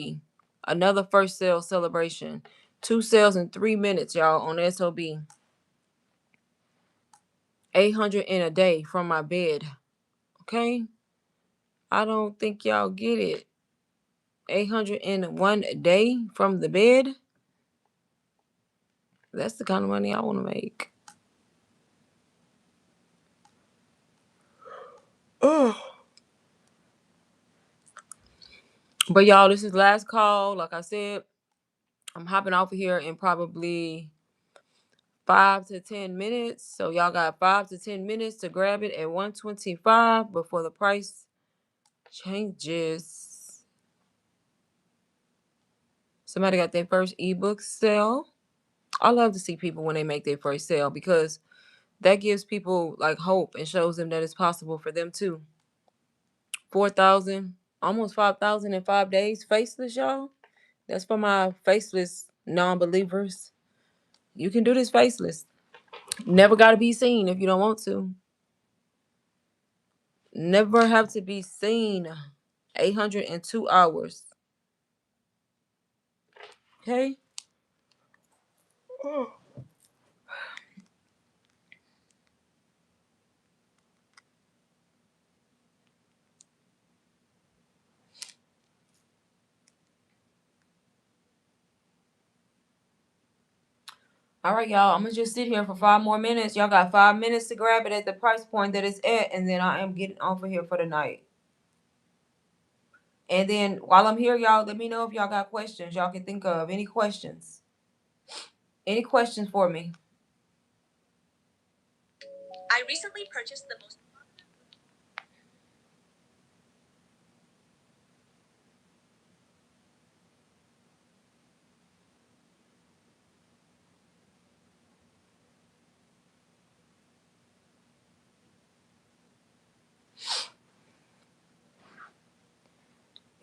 Another first sale celebration. 2 sales in 3 minutes, y'all, on SOB. 800 in a day from my bed. Okay? I don't think y'all get it. 800 in 1 day from the bed. That's the kind of money I want to make. Oh. But y'all, this is last call. Like I said, I'm hopping off of here in probably 5 to 10 minutes. So y'all got 5 to 10 minutes to grab it at 125 before the price changes. Somebody got their first ebook sale. I love to see people when they make their first sale, because that gives people like hope and shows them that it's possible for them too. 4,000, almost 5,000 in 5 days. Faceless, y'all. That's for my faceless non-believers. You can do this faceless. Never got to be seen if you don't want to. Never have to be seen. 802 hours. Okay? All right, y'all. I'm going to just sit here for 5 more minutes. Y'all got 5 minutes to grab it at the price point that it's at, and then I am getting off of here for the night. And then while I'm here, y'all, let me know if y'all got questions y'all can think of. Any questions? Any questions for me? I recently purchased the most.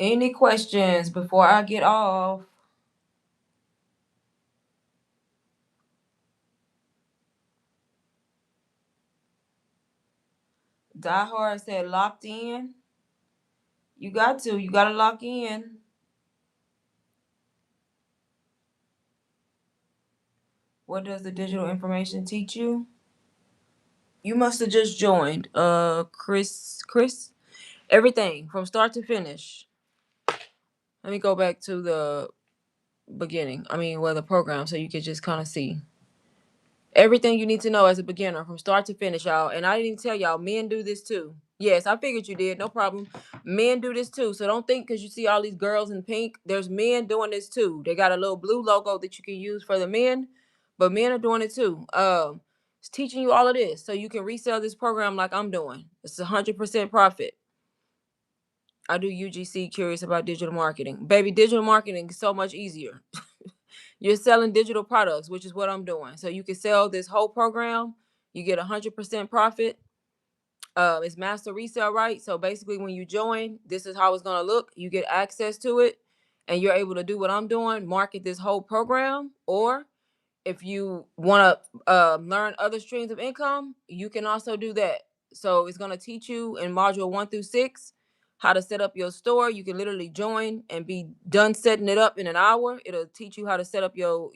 Any questions before I get off? Die Hard said locked in. You got to. You got to lock in. What does the digital information teach you? You must have just joined. Chris. Everything from start to finish. Let me go back to the beginning. The program, so you can just kind of see. Everything you need to know as a beginner from start to finish, y'all. And I didn't even tell y'all, men do this too. Yes, I figured you did. No problem. Men do this too. So don't think because you see all these girls in pink, there's men doing this too. They got a little blue logo that you can use for the men, but men are doing it too. It's teaching you all of this so you can resell this program like I'm doing. It's 100% profit. I do UGC, curious about digital marketing. Baby, digital marketing is so much easier. You're selling digital products, which is what I'm doing. So you can sell this whole program. You get 100% profit. It's master resale, right? So basically, when you join, this is how it's gonna look. You get access to it, and you're able to do what I'm doing, market this whole program, or If you want to learn other streams of income, you can also do that. So it's going to teach you in module 1 through 6 how to set up your store. You can literally join and be done setting it up in an hour. It'll teach you how to set up your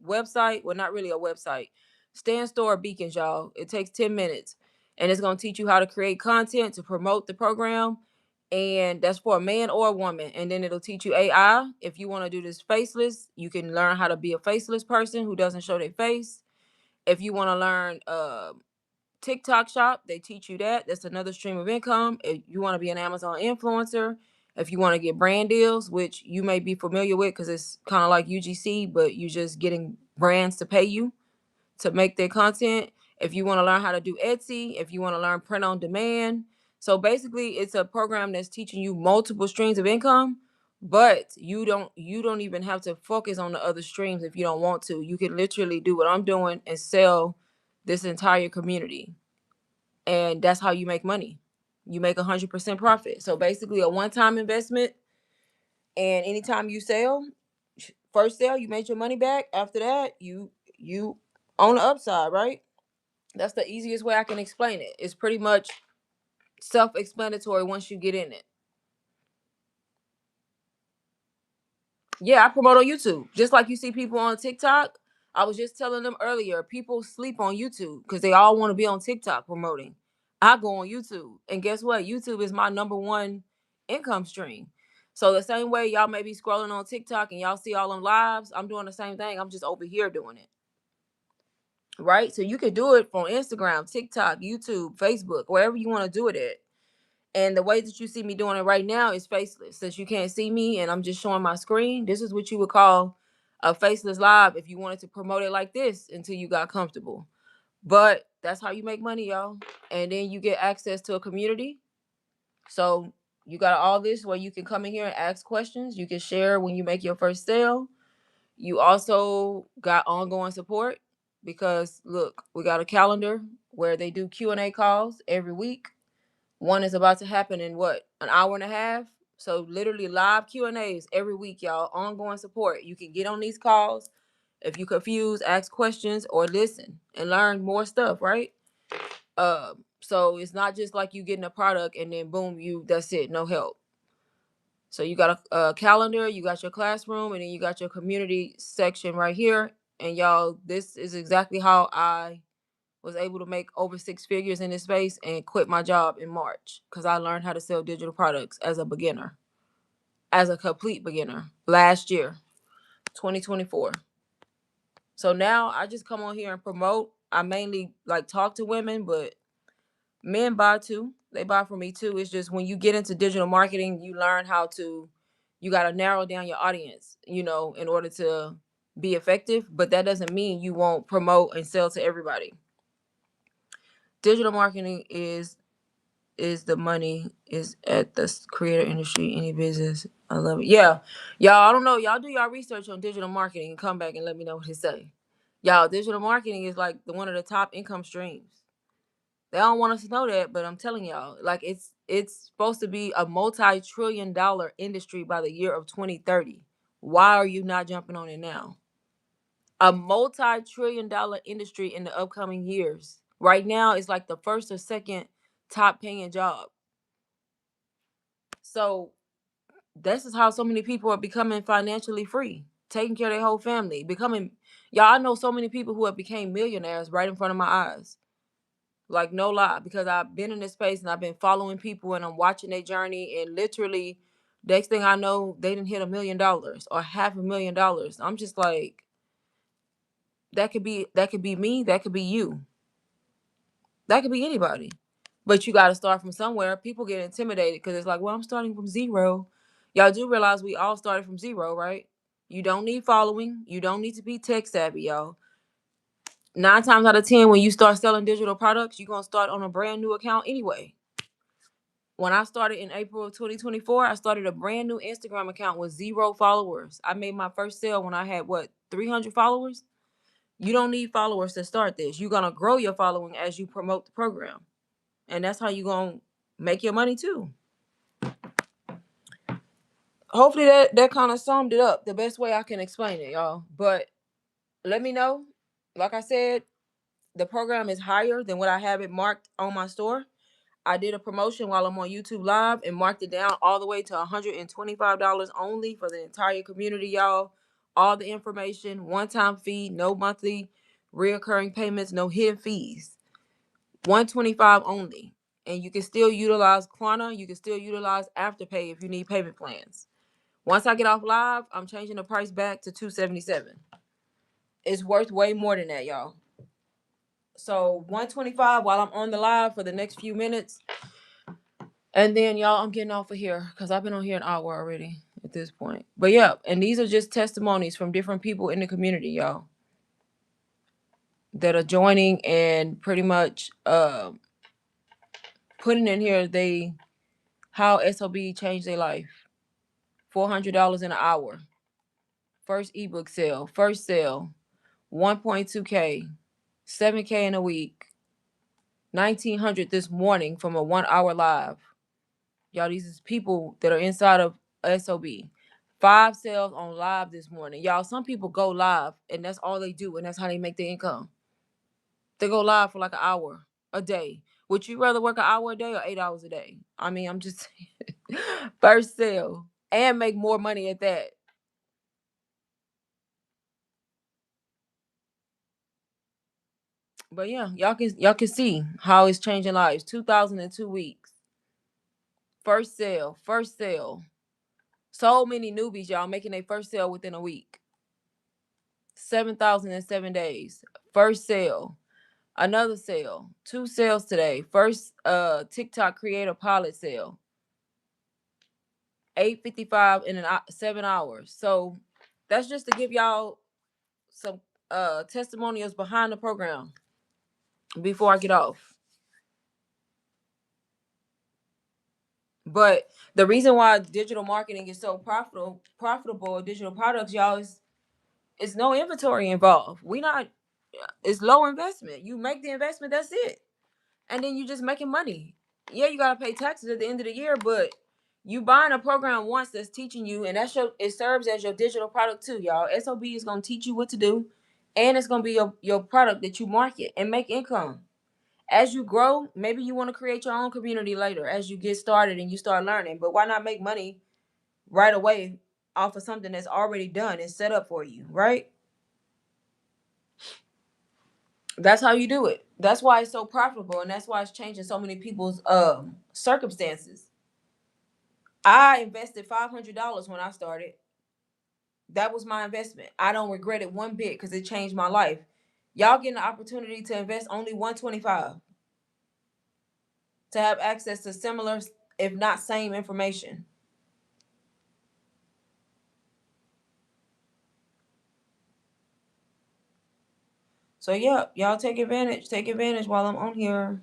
website. Well, not really a website. Stand store beacons, y'all. It takes 10 minutes. And it's going to teach you how to create content to promote the program. And that's for a man or a woman. And then it'll teach you AI. If you want to do this faceless, you can learn how to be a faceless person who doesn't show their face. If you want to learn TikTok shop, they teach you that. That's another stream of income. If you want to be an Amazon influencer, if you want to get brand deals, which you may be familiar with because it's kind of like UGC, but you're just getting brands to pay you to make their content. If you want to learn how to do Etsy, if you want to learn print on demand. So basically it's a program that's teaching you multiple streams of income, but you don't even have to focus on the other streams if you don't want to. You can literally do what I'm doing and sell this entire community. And that's how you make money. You make 100% profit. So basically a one-time investment, and anytime you sell, first sale, you made your money back. After that, you on the upside, right? That's the easiest way I can explain it. It's pretty much self-explanatory once you get in it. Yeah, I promote on YouTube. Just like you see people on TikTok. I was just telling them earlier, people sleep on YouTube because they all want to be on TikTok promoting. I go on YouTube. And guess what? YouTube is my number one income stream. So the same way y'all may be scrolling on TikTok and y'all see all them lives, I'm doing the same thing. I'm just over here doing it. Right? So you can do it from Instagram, TikTok, YouTube, Facebook, wherever you want to do it at. And the way that you see me doing it right now is faceless. Since you can't see me and I'm just showing my screen, this is what you would call a faceless live if you wanted to promote it like this until you got comfortable. But that's how you make money, y'all. And then you get access to a community. So you got all this where you can come in here and ask questions. You can share when you make your first sale. You also got ongoing support because look, we got a calendar where they do Q&A calls every week. One is about to happen in what, an hour and a half? So literally live Q&As every week, y'all. Ongoing support. You can get on these calls. If you confused, ask questions or listen and learn more stuff, right? So it's not just like you getting a product and then boom, that's it, no help. So you got a calendar, you got your classroom, and then you got your community section right here. And y'all, this is exactly how I was able to make over 6 figures in this space and quit my job in March because I learned how to sell digital products as a beginner, as a complete beginner last year, 2024. So now I just come on here and promote. I mainly like talk to women, but men buy too. They buy from me too. It's just when you get into digital marketing, you learn how to, you got to narrow down your audience, in order to be effective. But that doesn't mean you won't promote and sell to everybody. Digital marketing is the money is at the creator industry, any business. I love it. Yeah. Y'all, I don't know. Y'all do y'all research on digital marketing and come back and let me know what it say. Y'all, digital marketing is like one of the top income streams. They don't want us to know that, but I'm telling y'all, like it's supposed to be a multi-trillion-dollar industry by the year of 2030. Why are you not jumping on it now? A multi-trillion-dollar industry in the upcoming years. Right now, it's like the first or second top paying job. So this is how so many people are becoming financially free, taking care of their whole family, becoming, y'all, I know so many people who have became millionaires right in front of my eyes. Like no lie, because I've been in this space and I've been following people and I'm watching their journey, and literally next thing I know, they didn't hit $1 million or $500,000. I'm just like, that could be me, that could be you. That could be anybody. But you got to start from somewhere. People get intimidated because it's like, well, I'm starting from zero. Y'all do realize we all started from zero, right? You don't need following. You don't need to be tech savvy, y'all. 9 times out of 10, when you start selling digital products, you're going to start on a brand new account anyway. When I started in April of 2024, I started a brand new Instagram account with 0 followers. I made my first sale when I had, 300 followers? You don't need followers to start this. You're going to grow your following as you promote the program. And that's how you're going to make your money too. Hopefully that kind of summed it up the best way I can explain it, y'all. But Let me know. Like I said, the program is higher than what I have it marked on my store. I did a promotion while I'm on YouTube Live and marked it down all the way to $125 only for the entire community, y'all. All the information, one-time fee, no monthly reoccurring payments, no hidden fees. 125 only. And you can still utilize Klarna. You can still utilize Afterpay if you need payment plans. Once I get off live, I'm changing the price back to 277. It's worth way more than that, y'all. So 125 while I'm on the live for the next few minutes. And then y'all, I'm getting off of here because I've been on here an hour already at this point. But yeah, and these are just testimonies from different people in the community, y'all, that are joining and pretty much putting in here how SOB changed their life. $400 in an hour. First ebook sale, first sale, 1.2K, 7K in a week, 1900 this morning from a 1 hour live. Y'all, these is people that are inside of SOB. 5 sales on live this morning. Y'all, some people go live and that's all they do, and that's how they make their income. They go live for like an hour a day. Would you rather work an hour a day or 8 hours a day? I mean, I'm just saying. First sale and make more money at that. But yeah, y'all can see how it's changing lives. 2002 weeks. First sale, first sale. So many newbies, y'all, making their first sale within a week. 7,000 in 7 days. First sale. Another sale. 2 sales today. First TikTok creator pilot sale. 855 in 7 hours. So that's just to give y'all some testimonials behind the program before I get off. But the reason why digital marketing is so profitable digital products, y'all, is no inventory involved. We not It's low investment. You make the investment, that's it. And then you just making money. Yeah, you gotta pay taxes at the end of the year, but you buying a program once that's teaching you, and it serves as your digital product too, y'all. SOB is gonna teach you what to do, and it's gonna be your product that you market and make income. As you grow, maybe you want to create your own community later as you get started and you start learning. But why not make money right away off of something that's already done and set up for you, right? That's how you do it. That's why it's so profitable, and that's why it's changing so many people's circumstances. I invested $500 when I started. That was my investment. I don't regret it one bit because it changed my life. Y'all getting the opportunity to invest only 125 to have access to similar, if not same, information. So yeah, y'all take advantage. Take advantage while I'm on here.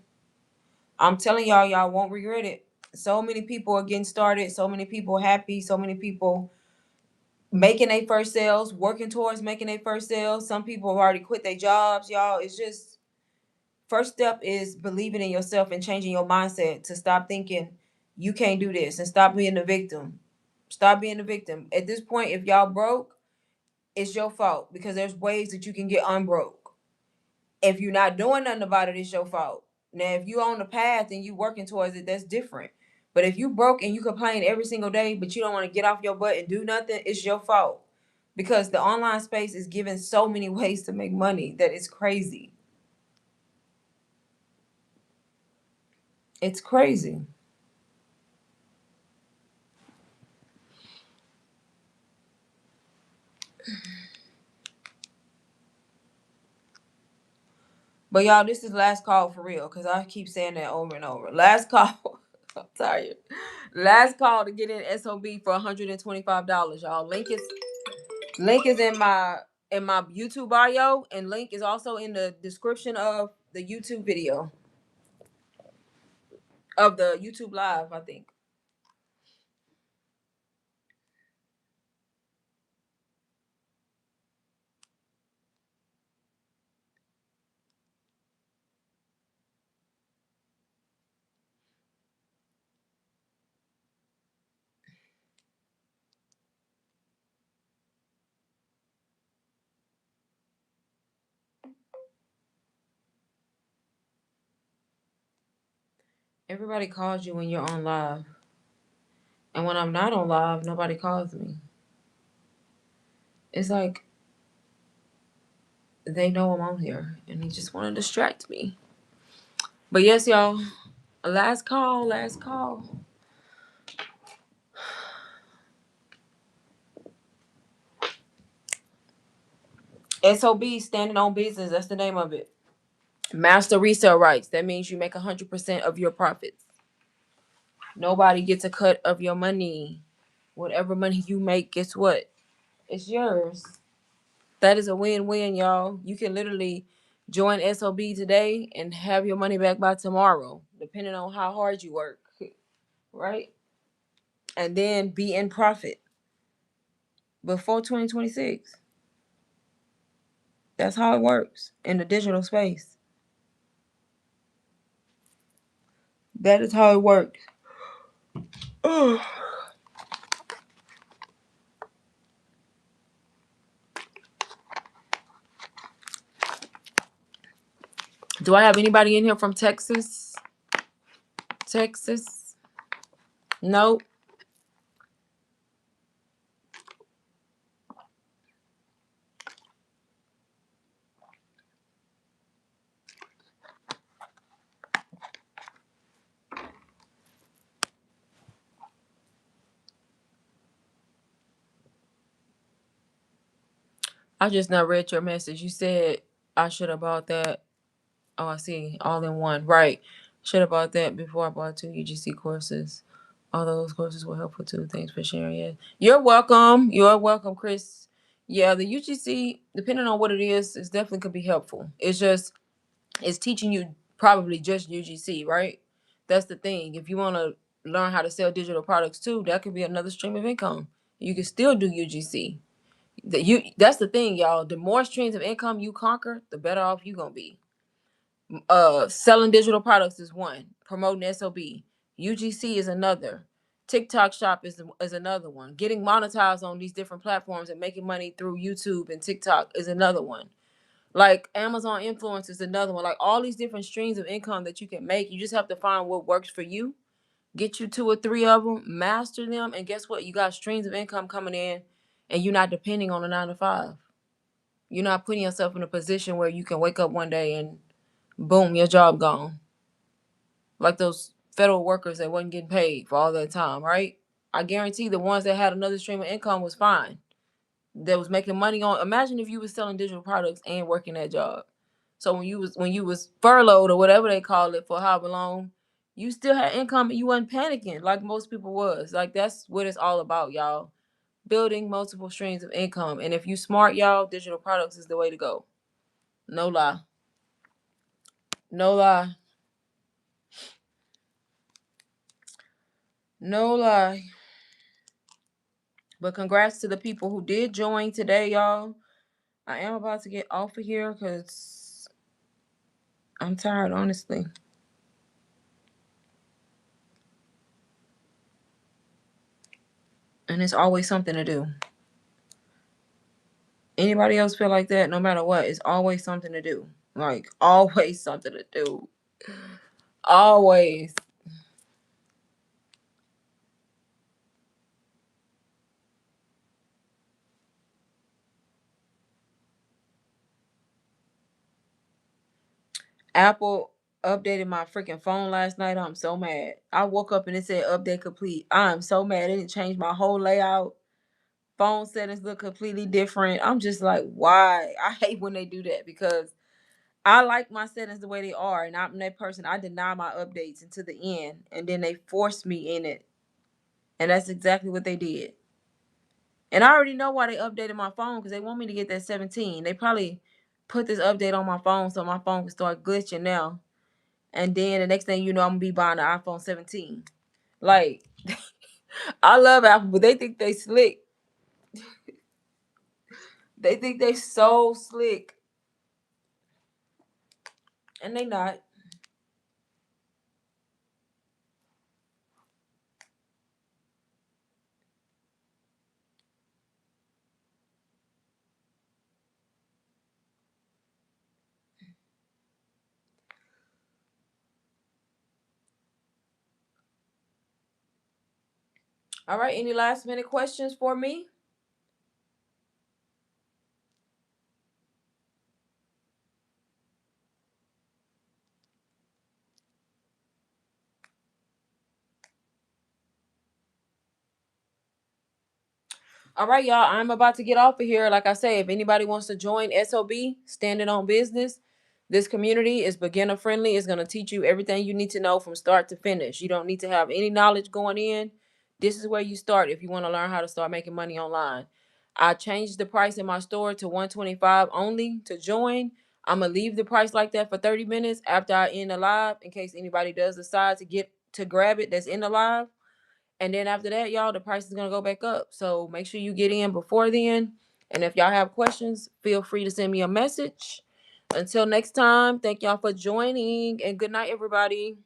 I'm telling y'all, y'all won't regret it. So many people are getting started. So many people happy. So many people making their first sales, working towards making their first sales. Some people have already quit their jobs, y'all. It's just first step is believing in yourself and changing your mindset to stop thinking you can't do this and stop being the victim. Stop being the victim. At this point, if y'all broke, it's your fault because there's ways that you can get unbroke. If you're not doing nothing about it, it's your fault. Now, if you on the path and you working towards it, that's different. But if you broke and you complain every single day, but you don't want to get off your butt and do nothing, it's your fault. Because the online space is giving so many ways to make money that it's crazy. It's crazy. But y'all, this is last call for real, because I keep saying that over and over. Last call. I'm tired. Last call to get in SOB for $125, y'all. Link is in my YouTube bio, and link is also in the description of the YouTube video of the YouTube live, I think. Everybody calls you when you're on live. And when I'm not on live, nobody calls me. It's like they know I'm on here and they just want to distract me. But yes, y'all, last call, last call. SOB, standing on business. That's the name of it. Master resale rights. That means you make 100% of your profits. Nobody gets a cut of your money. Whatever money you make, guess what? It's yours. That is a win-win, y'all. You can literally join SOB today and have your money back by tomorrow, depending on how hard you work, right? And then be in profit before 2026. That's how it works in the digital space. That is how it works. Do I have anybody in here from Texas? Texas? Nope. I just not read your message. You said I should have bought that. Oh, I see. All in one. Right. Should have bought that before I bought 2 UGC courses. All those courses were helpful too. Thanks for sharing. Yeah. You're welcome. You're welcome, Chris. Yeah, the UGC, depending on what it is definitely could be helpful. It's teaching you probably just UGC, right? That's the thing. If you want to learn how to sell digital products too, that could be another stream of income. You can still do UGC. That's the thing, y'all. The more streams of income you conquer, the better off you gonna be. Selling digital products is one. Promoting SOB. UGC is another. TikTok shop is another one. Getting monetized on these different platforms and making money through YouTube and TikTok is another one. Like Amazon influence is another one. Like all these different streams of income that you can make. You just have to find what works for you. Get you 2 or 3 of them, master them, and guess what? You got streams of income coming in, and you're not depending on a 9 to 5. You're not putting yourself in a position where you can wake up one day and boom, your job gone. Like those federal workers that wasn't getting paid for all that time, right? I guarantee the ones that had another stream of income was fine. That was making money on. Imagine if you was selling digital products and working that job. So when you was furloughed or whatever they call it for however long, you still had income and you wasn't panicking like most people was. Like that's what it's all about, y'all. Building multiple streams of income. And if you smart, y'all, digital products is the way to go. No lie. No lie. No lie. But congrats to the people who did join today, y'all. I am about to get off of here because I'm tired, honestly. And it's always something to do. Anybody else feel like that? No matter what, it's always something to do. Like, always something to do. Always. Apple updated my freaking phone last night. I'm so mad. I woke up and it said update complete. I'm so mad. It didn't change my whole layout. Phone settings look completely different. I'm just like, why? I hate when they do that because I like my settings the way they are. And I'm that person. I deny my updates until the end. And then they force me in it. And that's exactly what they did. And I already know why they updated my phone because they want me to get that 17. They probably put this update on my phone so my phone can start glitching now. And then the next thing you know, I'm gonna be buying an iPhone 17. Like, I love Apple, but they think they slick. They think they so slick. And they not. All right, any last minute questions for me? All right, y'all. I'm about to get off of here. Like I say, if anybody wants to join SOB, Standing on Business, this community is beginner friendly. It's going to teach you everything you need to know from start to finish. You don't need to have any knowledge going in. This is where you start if you want to learn how to start making money online. I changed the price in my store to 125 only to join. I'm going to leave the price like that for 30 minutes after I end the live in case anybody does decide to get to grab it that's in the live. And then after that, y'all, the price is gonna go back up. So make sure you get in before then. And if y'all have questions, feel free to send me a message. Until next time, thank y'all for joining and good night, everybody.